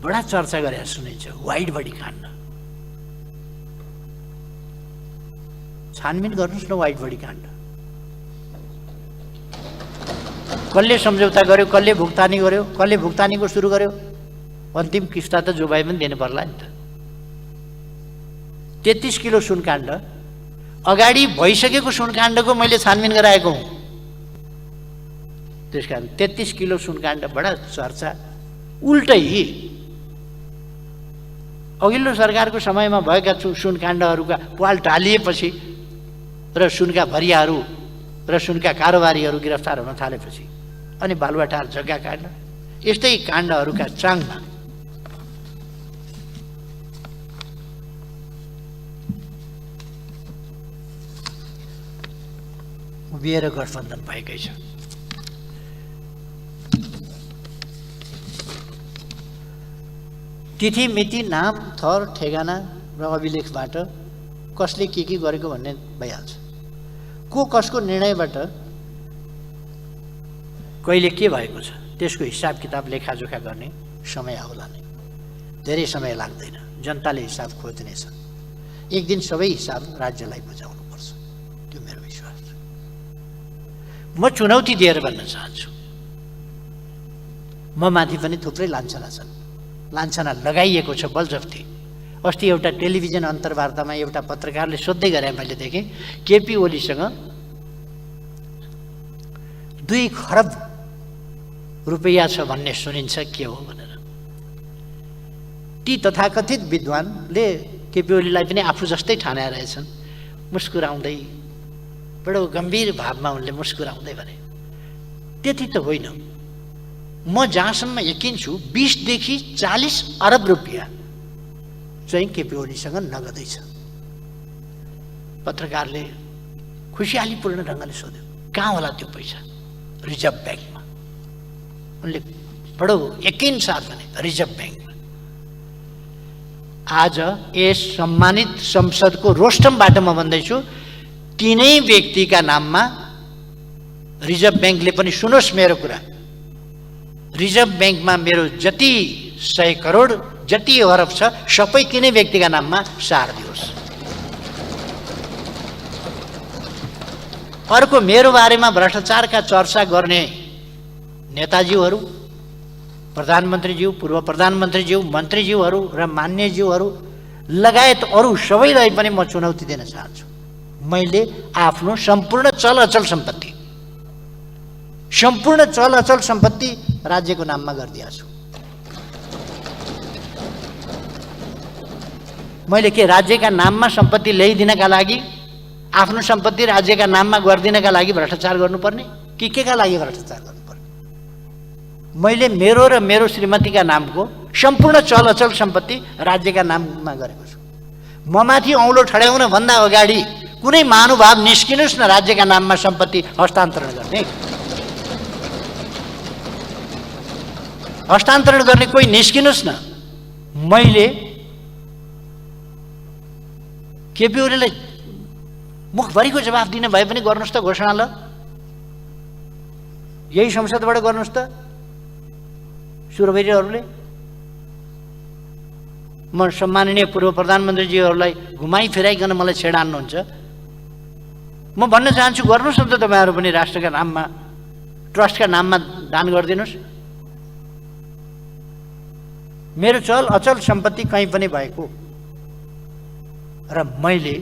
बडा चर्चा गरेर सुनिन्छ वाइड बडी काण्ड। छानबिन गर्नुहोस् न वाइड बडी काण्ड। कसले सम्झौता गर्यो, कसले भुक्तानी गर्यो, कसले भुक्तानीको सुरु गर्यो, अन्तिम किस्ता त जो भए पनि दिनु पर्ला नि त। 33 किलो सुनकाण्ड अगाडि भइसकेको सुनकाण्डको मैले छानबिन गराएको हुँ। त्यसकारण 33 किलो सुनकाण्ड बडा चर्चा। उल्टै अघिल्लो सरकारको समयमा भएका सुनकाण्डहरूका पाल टालिएपछि र सुनका भरियाहरू र सुनका कारोबारीहरू गिरफ्तार हुन थालेपछि अनि बालुवाटार जग्गा काण्ड यस्तै काण्डहरूका चाङमा उभिएर गठबन्धन भएकै छ। तिथि मिति नाम थर ठेगाना र अभिलेखबाट कसले के गरेको भन्ने भइहाल्छ। को कसको निर्णयबाट कहिले के भएको छ त्यसको हिसाब किताब लेखाजोखा गर्ने समय आउला नै। धेरै समय लाग्दैन, जनताले हिसाब खोज्नेछ। एक दिन सबै हिसाब राज्यलाई बुझाउनुपर्छ, त्यो मेरो विश्वास छ। म चुनौती दिएर भन्न चाहन्छु, म माथि पनि थुप्रै लान्छना छन्, लान्छना लगाइएको छ बलजफ्ती। अस्ति एउटा टेलिभिजन अन्तर्वार्तामा एउटा पत्रकारले सोध्दै गरे, मैले देखेँ केपी ओलीसँग 2 खरब रुपैयाँ छ भन्ने सुनिन्छ, के हो भनेर। ती तथाकथित विद्वानले केपी ओलीलाई पनि आफू जस्तै ठानेर रहेछन्। मुस्कुराउँदै बडो गम्भीर भावमा उनले मुस्कुराउँदै भने, त्यति त होइन, म जहाँसम्म यकिन छु 20 देखि 40 अरब रुपियाँ चाहिँ केपी ओलीसँग नगदै छ। पत्रकारले खुसियालीपूर्ण ढङ्गले सोध्यो, कहाँ होला त्यो पैसा? रिजर्भ ब्याङ्कमा। उनले बडो यकिन साथ भने रिजर्भ ब्याङ्कमा। आज यस सम्मानित संसदको रोस्टमबाट म भन्दैछु, तीनै व्यक्तिका नाममा रिजर्भ ब्याङ्कले पनि सुनोस् मेरो कुरा, रिजर्भ ब्याङ्कमा मेरो जति 100 करोड जति अरब छ सबै तीनै व्यक्तिका नाममा सारिदियोस्। अर्को, मेरो बारेमा भ्रष्टाचारका चर्चा गर्ने नेताजीहरू, प्रधानमन्त्रीज्यू, पूर्व प्रधानमन्त्रीज्यू, मन्त्रीज्यूहरू र मान्यज्यूहरू लगायत अरू सबैलाई पनि म चुनौती दिन चाहन्छु। मैले आफ्नो सम्पूर्ण चल अचल सम्पत्ति राज्यको नाममा गरिदिएको छु। मैले के राज्यका नाममा सम्पत्ति ल्याइदिनका लागि, आफ्नो सम्पत्ति राज्यका नाममा गरिदिनका लागि भ्रष्टाचार गर्नुपर्ने कि केका लागि भ्रष्टाचार गर्नुपर्ने? मैले मेरो र मेरो श्रीमतीका नामको सम्पूर्ण चल अचल सम्पत्ति राज्यका नाममा गरेको छु। म माथि औँलो ठड्याउन भन्दा अगाडि कुनै महानुभाव निस्किनुहोस् न राज्यका नाममा सम्पत्ति हस्तान्तरण गर्ने। हस्तान्तरण गर्ने कोही निस्किनुहोस् न। मैले केपी ओलीलाई मुखभरिको जवाफ दिने भए पनि गर्नुहोस् त घोषणा, ल यही संसदबाट गर्नुहोस् त सुरवैरीहरूले। म सम्माननीय पूर्व प्रधानमन्त्रीजीहरूलाई घुमाइ फिराइकन मलाई छेडान्नुहुन्छ। म भन्न चाहन्छु, गर्नुहोस् न त तपाईँहरू पनि राष्ट्रका नाममा, ट्रस्टका नाममा दान गरिदिनुहोस्। मेरो चल अचल सम्पत्ति कहीँ पनि भएको र मैले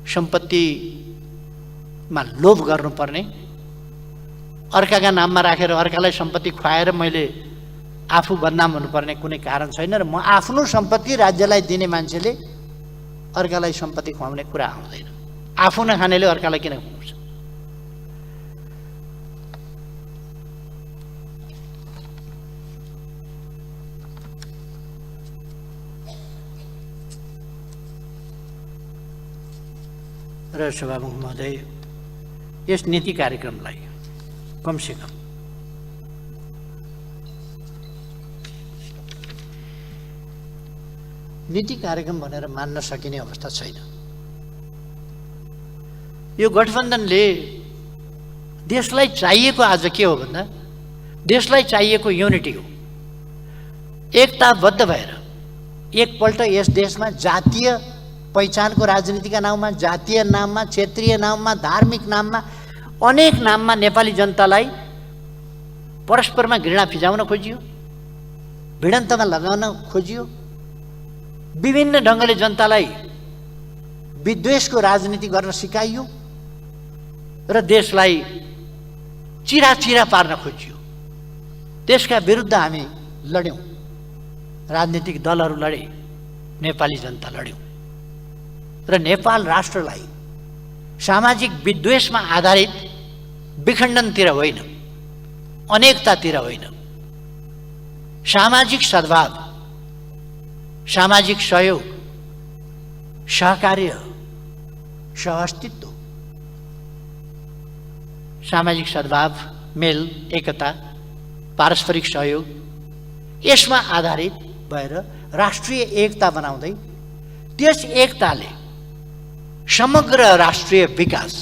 सम्पत्तिमा लोभ गर्नुपर्ने, अर्काका नाममा राखेर अर्कालाई सम्पत्ति खुवाएर मैले आफू बदनाम हुनुपर्ने कुनै कारण छैन र म आफ्नो सम्पत्ति राज्यलाई दिने मान्छेले अर्कालाई सम्पत्ति खुवाउने कुरा आउँदैन। आफू नखानेले अर्कालाई किन खुवाउँछ? र सभामुख महोदय, यस नीति कार्यक्रमलाई कमसेकम नीति कार्यक्रम भनेर मान्न सकिने अवस्था छैन। यो गठबन्धनले देशलाई चाहिएको आज के हो भन्दा देशलाई चाहिएको युनिटी हो, एकताबद्ध भएर एकपल्ट यस देशमा जातीय पहिचानको राजनीतिका नाममा, जातीय नाममा, क्षेत्रीय नाममा, धार्मिक नाममा, अनेक नाममा नेपाली जनतालाई परस्परमा घृणा फिजाउन खोजियो, भिडन्तमा लगाउन खोजियो, विभिन्न ढङ्गले जनतालाई विद्वेषको राजनीति गर्न सिकाइयो र देशलाई चिराचिरा पार्न खोजियो। त्यसका विरुद्ध हामी लड्यौँ, राजनीतिक दलहरू लडे, नेपाली जनता लड्यौँ र नेपाल राष्ट्रलाई सामाजिक विद्वेषमा आधारित विखण्डनतिर होइन, अनेकतातिर होइन, सामाजिक सद्भाव, सामाजिक सहयोग, सहकार्य, सहअस्तित्व, सामाजिक सद्भाव, मेल, एकता, पारस्परिक सहयोग, यसमा आधारित भएर राष्ट्रिय एकता बनाउँदै त्यस एकताले समग्र राष्ट्रिय विकास,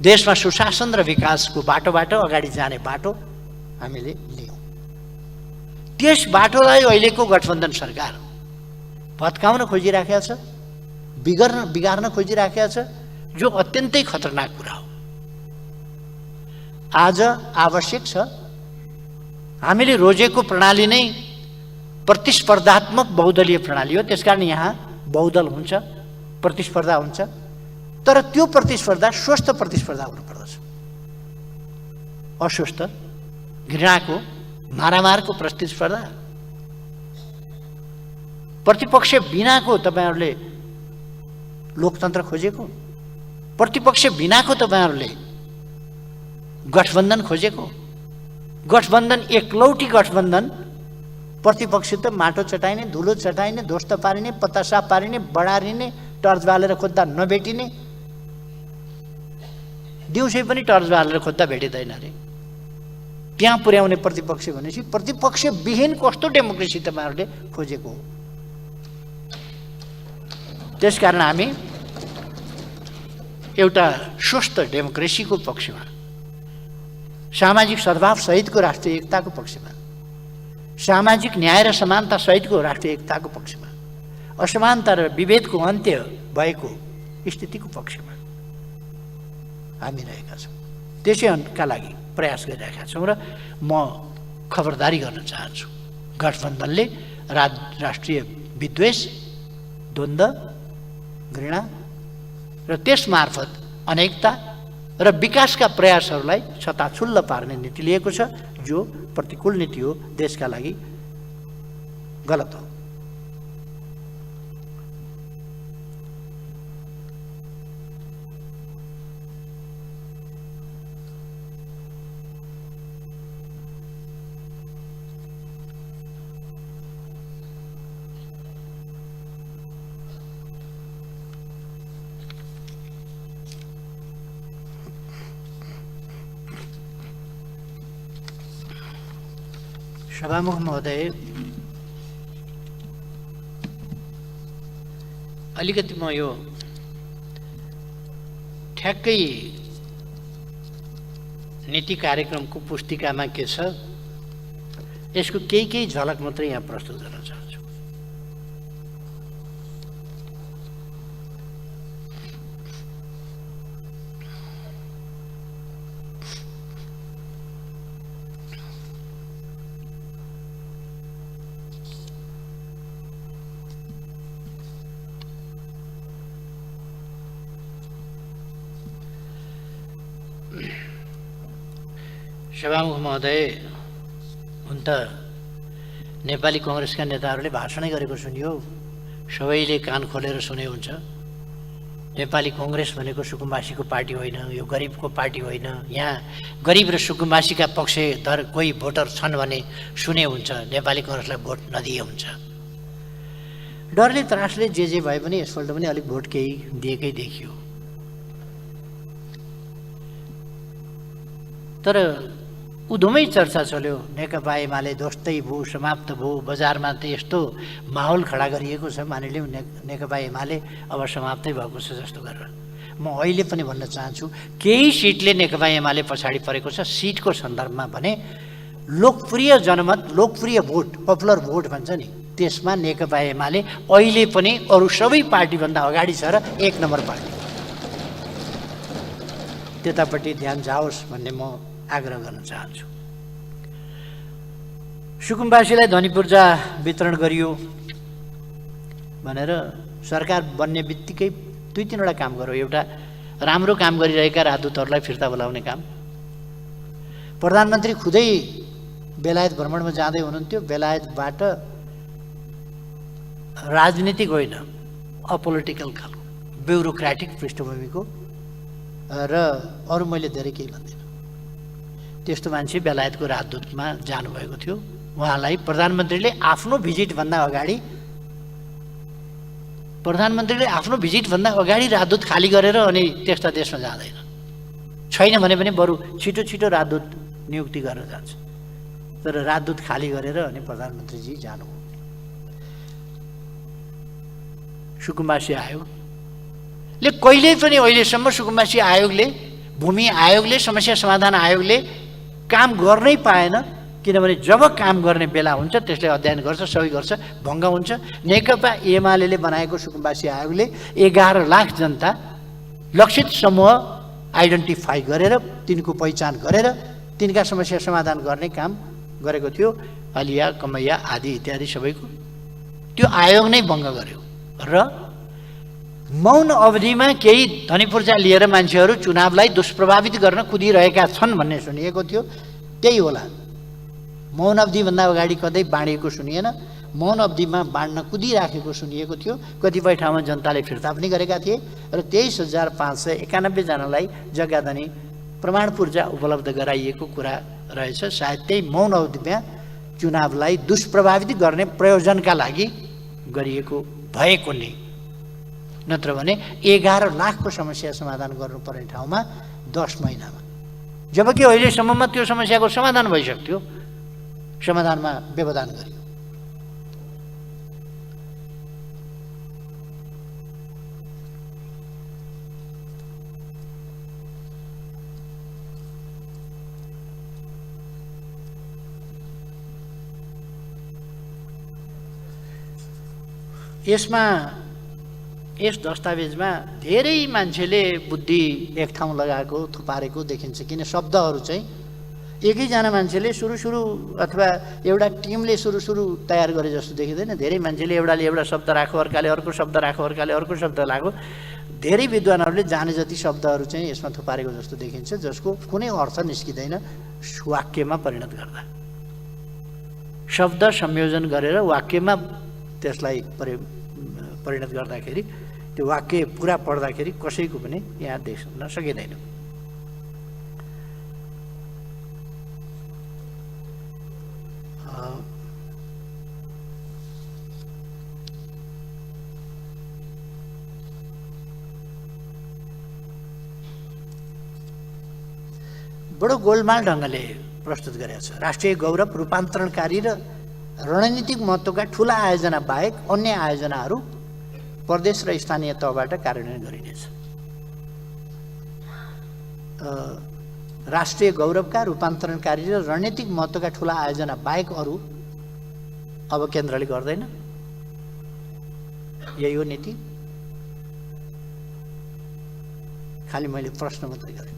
देशमा सुशासन र विकासको बाटोबाट अगाडि जाने बाटो हामीले लियौँ। त्यस बाटोलाई अहिलेको गठबन्धन सरकार भत्काउन खोजिराखेको छ, बिगार्न खोजिराखेको छ, जो अत्यन्तै खतरनाक कुरा हो। आज आवश्यक छ हामीले रोजेको प्रणाली नै प्रतिस्पर्धात्मक बहुदलीय प्रणाली हो, त्यसकारण यहाँ बहुदल हुन्छ, प्रतिस्पर्धा हुन्छ, तर त्यो प्रतिस्पर्धा स्वस्थ प्रतिस्पर्धा हुनुपर्दछ। अस्वस्थ, घृणाको, मारामारको प्रतिस्पर्धा, प्रतिपक्ष बिनाको तपाईहरुले लोकतन्त्र खोजेको, प्रतिपक्ष बिनाको तपाईहरुले गठबन्धन खोजेको, गठबन्धन एकलौटी गठबन्धन, प्रतिपक्ष त माटो चटाइने, धुलो चटाइने, ध्वस्त पारिने, पत्तासा पारिने, बढारिने, टर्च बालेर खोज्दा नभेटिने, दिउँसै पनि टर्च बालेर खोज्दा भेटिँदैन अरे, त्यहाँ पुर्याउने प्रतिपक्ष भनेपछि प्रतिपक्ष विहीन कस्तो डेमोक्रेसी तपाईहरुले खोजेको हो। त्यसकारण हामी एउटा स्वस्थ डेमोक्रेसीको पक्षमा, सामाजिक सद्भाव सहितको राष्ट्रिय एकताको पक्षमा, सामाजिक न्याय र समानता सहितको राष्ट्रिय एकताको पक्षमा, असमानता र विभेदको अन्त्य भएको स्थितिको पक्षमा हामी रहेका छौँ। त्यसैका लागि प्रयास गरिरहेका छौँ र म खबरदारी गर्न चाहन्छु, गठबन्धनले राष्ट्रिय विद्वेष, द्वन्द्व, घृणा र त्यसमार्फत अनेकता र विकासका प्रयासहरूलाई छताछुल्ल पार्ने नीति लिएको छ, जो प्रतिकूल नीति हो, देशका लागि गलत हो। सभामुख महोदय, अलिकति म यो ठ्याक्कै नीति कार्यक्रमको पुस्तिकामा के छ यसको केही झलक मात्रै यहाँ प्रस्तुत गर्न चाहन्छु। सभामुख महोदय, हुन त नेपाली कङ्ग्रेसका नेताहरूले भाषणै गरेको सुनियो, सबैले कान खोलेर सुने हुन्छ। नेपाली कङ्ग्रेस भनेको सुकुम्बासीको पार्टी होइन, यो गरिबको पार्टी होइन, यहाँ गरिब र सुकुम्बासीका पक्षधर कोही भोटर छन् भने सुने हुन्छ, नेपाली कङ्ग्रेसलाई भोट नदिए हुन्छ। डरले त्रासले जे भए पनि यसपल्ट पनि अलिक भोट केही दिएकै देखियो। तर उधमै चर्चा चल्यो, नेकपा एमाले ध्वस्तै भयो, समाप्त भयो, बजारमा त यस्तो माहौल खडा गरिएको छ, मानिलिउँ नेकपा एमाले अब समाप्तै भएको छ जस्तो गरेर। म अहिले पनि भन्न चाहन्छु, केही सिटले नेकपा एमाले पछाडि परेको छ। सिटको सन्दर्भमा भने लोकप्रिय जनमत, लोकप्रिय भोट, पपुलर भोट भन्छ नि, त्यसमा नेकपा एमाले अहिले पनि अरू सबै पार्टीभन्दा अगाडि छ र 1 नम्बर पार्टी। त्यतापट्टि ध्यान जाओस् भन्ने म आग्रह गर्न चाहन्छु। सुकुम्बासीलाई ध्वनिपूर्जा वितरण गरियो भनेर सरकार बन्ने बित्तिकै 2-3 वटा काम गर्यो। एउटा राम्रो काम गरिरहेका राजदूतहरूलाई फिर्ता बोलाउने काम। प्रधानमन्त्री खुदै बेलायत भ्रमणमा जाँदै हुनुहुन्थ्यो। बेलायतबाट राजनीतिक होइन, अपोलिटिकल खालको ब्युरोक्रेटिक पृष्ठभूमिको र अरू मैले धेरै केही भन्दिनँ, त्यस्तो मान्छे बेलायतको राजदूतमा जानुभएको थियो। उहाँलाई प्रधानमन्त्रीले आफ्नो भिजिटभन्दा अगाडि राजदूत खाली गरेर अनि त्यस्ता देशमा जाँदैन। छैन भने पनि बरु छिटो छिटो राजदूत नियुक्ति गरेर जान्छ। तर राजदूत खाली गरेर अनि प्रधानमन्त्रीजी जानु। सुकुम्बासी आयोगले कहिल्यै पनि अहिलेसम्म सुकुम्बासी आयोगले, भूमि आयोगले, समस्या समाधान आयोगले काम गर्नै पाएन। किनभने जब काम गर्ने बेला हुन्छ त्यसले अध्ययन गर्छ, सबै गर्छ, भङ्ग हुन्छ। नेकपा एमाले बनाएको सुकुम्बासी आयोगले 11 लाख जनता लक्षित समूह आइडेन्टिफाई गरेर, तिनको पहिचान गरेर तिनका समस्या समाधान गर्ने काम गरेको थियो। हलिया, कमैया आदि इत्यादि सबैको त्यो आयोग नै भङ्ग गर्यो। र मौन अवधिमा केही ध्वनिपूर्जा लिएर मान्छेहरू चुनावलाई दुष्प्रभावित गर्न कुदिरहेका छन् भन्ने सुनिएको थियो। त्यही होला, मौन अवधिभन्दा अगाडि कतै बाँडिएको सुनिएन, मौन अवधिमा बाँड्न कुदिराखेको सुनिएको थियो। कतिपय ठाउँमा जनताले फिर्ता पनि गरेका थिए र 23,591 जनालाई जग्गाधनी प्रमाण पूर्जा उपलब्ध गराइएको कुरा रहेछ। सायद त्यही मौन अवधिमा चुनावलाई दुष्प्रभावित गर्ने प्रयोजनका लागि गरिएको भएको नै, नत्र भने 11 लाखको समस्या समाधान गर्नुपर्ने ठाउँमा 10 महिनामा, जबकि अहिलेसम्ममा त्यो समस्याको समाधान भइसक्थ्यो, समाधानमा व्यवधान गरियो। यस दस्तावेजमा धेरै मान्छेले बुद्धि एक ठाउँ लगाएको, थुपारेको देखिन्छ। किन शब्दहरू चाहिँ एकैजना मान्छेले सुरु अथवा एउटा टिमले सुरु तयार गरे जस्तो देखिँदैन। धेरै मान्छेले एउटाले एउटा शब्द राख्यो, अर्काले अर्को शब्द राख्यो, अर्काले अर्को शब्द लाग्यो। धेरै विद्वानहरूले जाने जति शब्दहरू चाहिँ यसमा थुपारेको जस्तो देखिन्छ, जसको कुनै अर्थ निस्किँदैन वाक्यमा परिणत गर्दा। शब्द संयोजन गरेर वाक्यमा त्यसलाई परिणत गर्दाखेरि त्यो वाक्य पुरा पढ्दाखेरि कसैको पनि यहाँ देख्न सकिँदैन। बडो गोलमाल ढङ्गले प्रस्तुत गरेको छ। राष्ट्रिय गौरव रूपान्तरणकारी र रणनीतिक महत्त्वका ठुला आयोजना बाहेक अन्य आयोजनाहरू प्रदेश र स्थानीय तहबाट कार्यान्वयन गरिनेछ। राष्ट्रिय गौरवका रूपान्तरणकारी र रणनीतिक महत्त्वका ठुला आयोजना बाहेक अरू अब केन्द्रले गर्दैन, यही हो नीति। खालि मैले प्रश्न मात्रै गरेँ।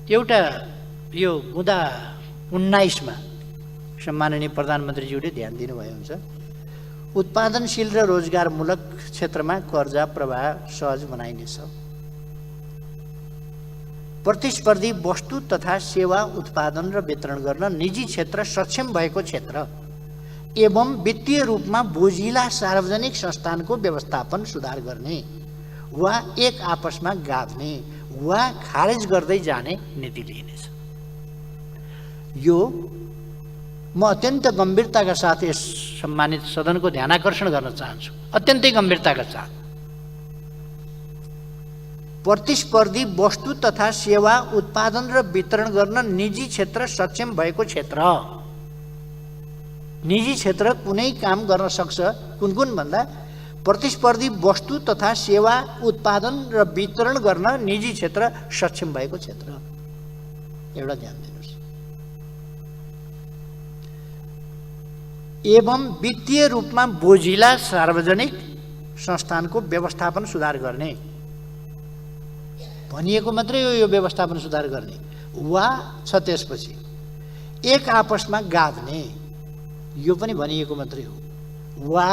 एउटा यो मुद्दा 19 मा सम्माननीय प्रधानमन्त्रीज्यूले ध्यान दिनुभयो हुन्छ। उत्पादनशील र रोजगारमूलक क्षेत्रमा कर्जा प्रवाह सहज बनाइनेछ। प्रतिस्पर्धी वस्तु तथा सेवा उत्पादन र वितरण गर्न निजी क्षेत्र सक्षम भएको क्षेत्र एवं वित्तीय रूपमा बोझिला सार्वजनिक संस्थानको व्यवस्थापन सुधार गर्ने वा एक आपसमा गाभ्ने वा खारेज गर्दै जाने नीति लिइनेछ। यो म अत्यन्त गम्भीरताका साथ यस सम्मानित सदनको ध्यानाकर्षण गर्न चाहन्छु, अत्यन्तै गम्भीरताका साथ। प्रतिस्पर्धी वस्तु तथा सेवा उत्पादन र वितरण गर्न निजी क्षेत्र सक्षम भएको क्षेत्र। निजी क्षेत्र कुनै काम गर्न सक्छ, कुन कुन भन्दा प्रतिस्पर्धी वस्तु तथा सेवा उत्पादन र वितरण गर्न निजी क्षेत्र सक्षम भएको क्षेत्र। एउटा ध्यान दिनुहोस्। एवं वित्तीय रूपमा बोझिला सार्वजनिक संस्थानको व्यवस्थापन सुधार गर्ने भनिएको मात्रै हो। यो व्यवस्थापन सुधार गर्ने वा छ त्यसपछि एक आपसमा गाभ्ने, यो पनि भनिएको मात्रै हो। वा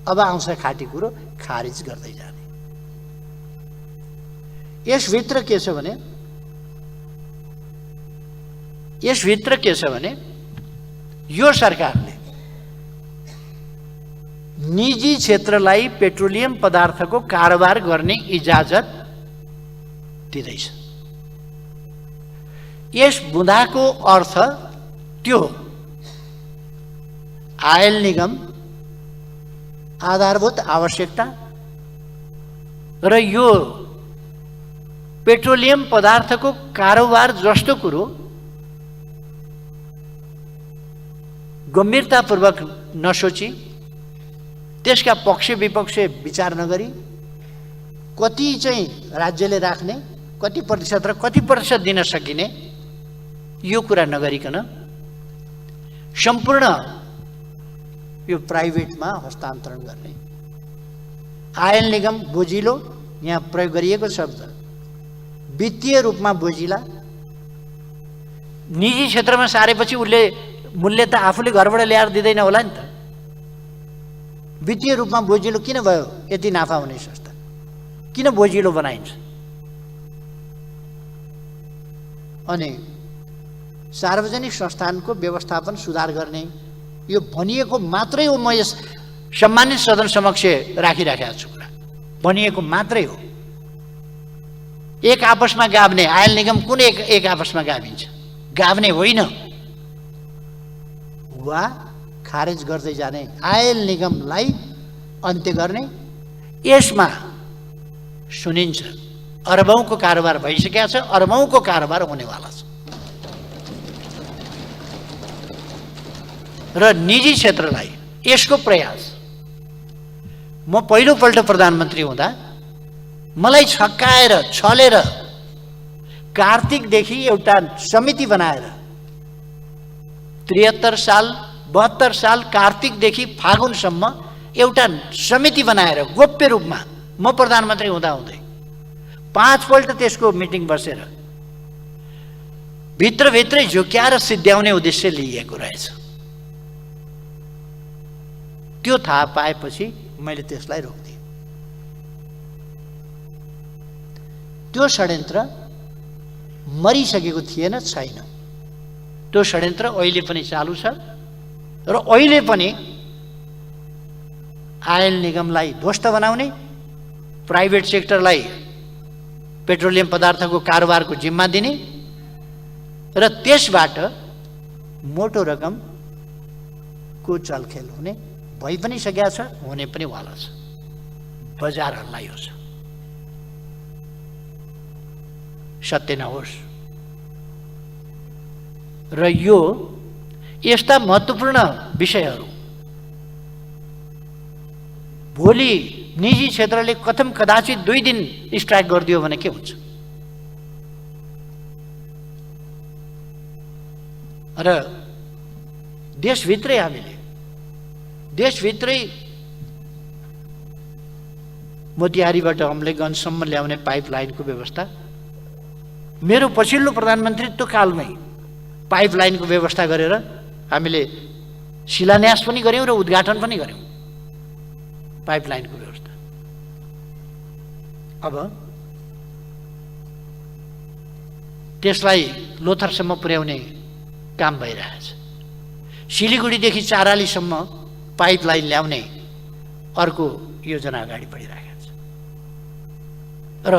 अब आउँछ खाटी कुरो, खारिज गर्दै जाने। यसभित्र के छ भने यो सरकारले निजी क्षेत्रलाई पेट्रोलियम पदार्थको कारोबार गर्ने इजाजत दिँदैछ। यस बुँदाको अर्थ त्यो आयल निगम, आधारभूत आवश्यकता र यो पेट्रोलियम पदार्थको कारोबार जस्तो कुरो गम्भीरतापूर्वक नसोची, त्यसका पक्ष विपक्ष विचार नगरी, कति चाहिँ राज्यले राख्ने, कति प्रतिशत र कति प्रतिशत दिन सकिने, यो कुरा नगरिकन सम्पूर्ण यो प्राइभेटमा हस्तान्तरण गर्ने। आयल निगम बोझिलो, यहाँ प्रयोग गरिएको शब्द वित्तीय रूपमा बोझिला। निजी क्षेत्रमा सारेपछि उसले मूल्य त आफूले घरबाट ल्याएर दिँदैन होला नि त। वित्तीय रूपमा बोझिलो किन भयो? यति नाफा हुने संस्था किन बोझिलो बनाइन्छ? अनि सार्वजनिक संस्थानको व्यवस्थापन सुधार गर्ने, यो भनिएको मात्रै हो। म यस सम्मानित सदन समक्ष राखिराखेको छु कुरा, भनिएको मात्रै हो। एक आपसमा गाभ्ने, आयल निगम कुन एक आपसमा गाभिन्छ? गाभ्ने होइन। वा खारेज गर्दै जाने, आयल निगमलाई अन्त्य गर्ने। यसमा सुनिन्छ अरबौंको कारोबार भइसकेको छ, अरबौंको कारोबार हुनेवाला छ। र निजी क्षेत्रलाई यसको प्रयास, म पहिलोपल्ट प्रधानमन्त्री हुँदा मलाई छक्काएर छलेर कार्तिकदेखि एउटा समिति बनाएर 73 साल 72 साल कार्तिकदेखि फागुनसम्म एउटा समिति बनाएर गोप्य रूपमा म प्रधानमन्त्री हुँदाहुँदै 5 पल्ट त्यसको मिटिङ बसेर भित्रभित्रै झुक्याएर सिद्ध्याउने उद्देश्य लिएको रहेछ। त्यो थाहा पाएपछि मैले त्यसलाई रोकिदिएँ। त्यो षड्यन्त्र मरिसकेको थिएन, छैन। त्यो षड्यन्त्र अहिले पनि चालु छ र अहिले पनि आयल निगमलाई ध्वस्त बनाउने, प्राइभेट सेक्टरलाई पेट्रोलियम पदार्थको कारोबारको जिम्मा दिने र त्यसबाट मोटो रकमको चलखेल हुने भइ पनि सकेको छ, हुने पनि वाला छ। बजार हल्लायो छ। सत्य नहोस्। र यो यस्ता महत्त्वपूर्ण विषयहरू भोलि निजी क्षेत्रले कथम कदाचित 2 दिन स्ट्राइक गरिदियो भने के हुन्छ? र देशभित्रै मोतिहारीबाट अम्लेगञ्जसम्म ल्याउने पाइपलाइनको व्यवस्था मेरो पछिल्लो प्रधानमन्त्रीत्व कालमै पाइपलाइनको व्यवस्था गरेर हामीले शिलान्यास पनि गर्यौं र उद्घाटन पनि गर्यौं। पाइपलाइनको व्यवस्था। अब त्यसलाई लोथरसम्म पुर्याउने काम भइरहेछ। सिलिगुडीदेखि चारालीसम्म पाइपलाइन ल्याउने अर्को योजना अगाडि बढिरहेको छ। र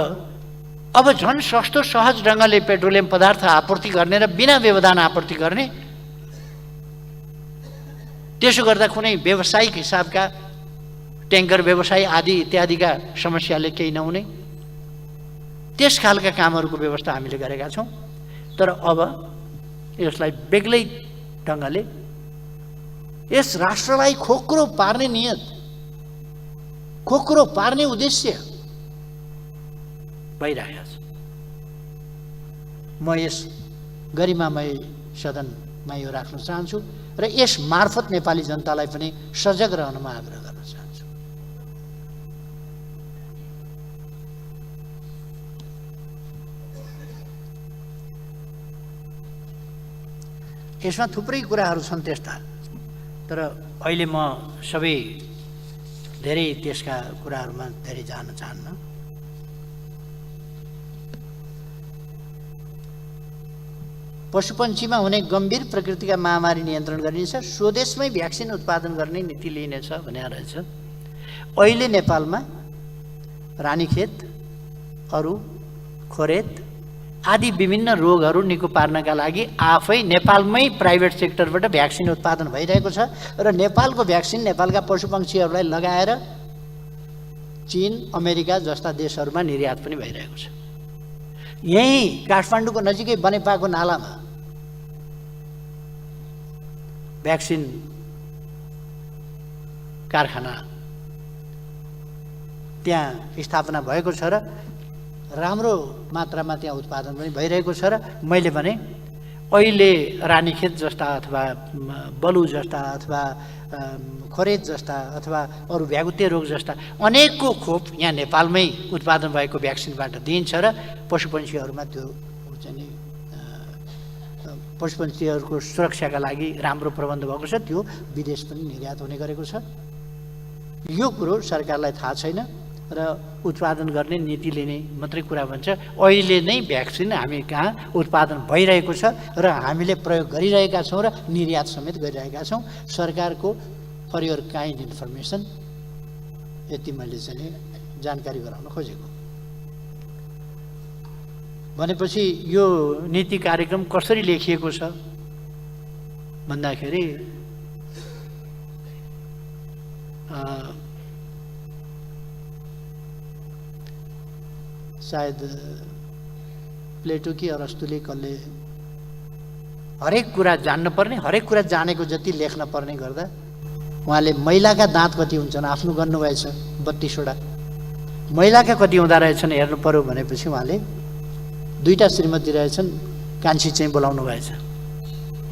अब झन् सस्तो सहज ढङ्गले पेट्रोलियम पदार्थ आपूर्ति गर्ने र बिना व्यवधान आपूर्ति गर्ने, त्यसो गर्दा कुनै व्यावसायिक हिसाबका ट्याङ्कर व्यवसाय आदि इत्यादिका समस्याले केही नहुने, त्यस खालका कामहरूको व्यवस्था हामीले गरेका छौँ। तर अब यसलाई बेग्लै ढङ्गले यस राष्ट्रलाई खोक्रो पार्ने नियत, खोक्रो पार्ने उद्देश्य भइरहेको छ। म यस गरिमामय सदनमा यो राख्न चाहन्छु र यस मार्फत नेपाली जनतालाई पनि सजग रहनमा आग्रह गर्न चाहन्छु। यसमा थुप्रै कुराहरू छन् त्यस्ता, तर अहिले म सबै धेरै त्यसका कुराहरूमा धेरै जान चाहन्न। पशुपन्छीमा हुने गम्भीर प्रकृतिका महामारी नियन्त्रण गरिनेछ, स्वदेशमै भ्याक्सिन उत्पादन गर्ने नीति लिइनेछ भनेर रहेछ। अहिले नेपालमा रानीखेत, अरू खोरेत आदि विभिन्न रोगहरू निको पार्नका लागि आफै नेपालमै प्राइभेट सेक्टरबाट भ्याक्सिन उत्पादन भइरहेको छ र नेपालको भ्याक्सिन नेपालका पशुपक्षीहरूलाई लगाएर चीन, अमेरिका जस्ता देशहरूमा निर्यात पनि भइरहेको छ। यही काठमाडौँको नजिकै बनेपाको नालामा भ्याक्सिन कारखाना त्यहाँ स्थापना भएको छ र राम्रो मात्रामा त्यहाँ उत्पादन पनि भइरहेको छ। र मैले भने अहिले रानीखेत जस्ता अथवा बलु जस्ता अथवा खोरेत जस्ता अथवा अरू भ्यागुते रोग जस्ता अनेकको खोप यहाँ नेपालमै उत्पादन भएको भ्याक्सिनबाट दिइन्छ र पशुपन्छीहरूमा त्यो चाहिँ पशुपन्छीहरूको सुरक्षाका लागि राम्रो प्रबन्ध भएको छ, त्यो विदेश पनि निर्यात हुने गरेको छ। यो कुरो सरकारलाई थाहा छैन र उत्पादन गर्ने नीति लिने मात्रै कुरा भन्छ। अहिले नै भ्याक्सिन हामी कहाँ उत्पादन भइरहेको छ र हामीले प्रयोग गरिरहेका छौँ र निर्यात समेत गरिरहेका छौँ। सरकारको फर योर काइन्ड इन्फर्मेसन यति मैले चाहिँ जानकारी गराउन खोजेको। भनेपछि यो नीति कार्यक्रम कसरी लेखिएको छ भन्दाखेरि सायद प्लेटो कि अरस्तुले कसले हरेक कुरा जान्न पर्ने, हरेक कुरा जानेको जति लेख्न पर्ने गर्दा उहाँले महिलाका दाँत कति हुन्छन् आफ्नो गर्नुभएछ 32वटा, महिलाका कति हुँदो रहेछन् हेर्नु पर्यो भनेपछि उहाँले 2टा श्रीमती रहेछन्, कान्छी चाहिँ बोलाउनु भएछ।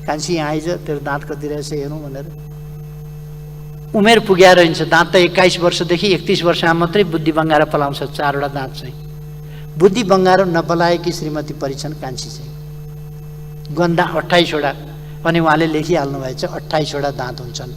कान्छी यहाँ आइज तेरो दाँत कति रहेछ हेरौँ भनेर। उमेर पुग्या रहन्छ, दाँत त 21 वर्षदेखि 31 वर्षमा मात्रै बुद्धि बङ्गाएर पलाउँछ 4वटा दाँत चाहिँ। बुद्धि बङ्गारो नपलाएकी श्रीमती परिछन् कान्छी चाहिँ, गन्दा 28वटा। अनि उहाँले लेखिहाल्नु भएछ 28वटा दाँत हुन्छन्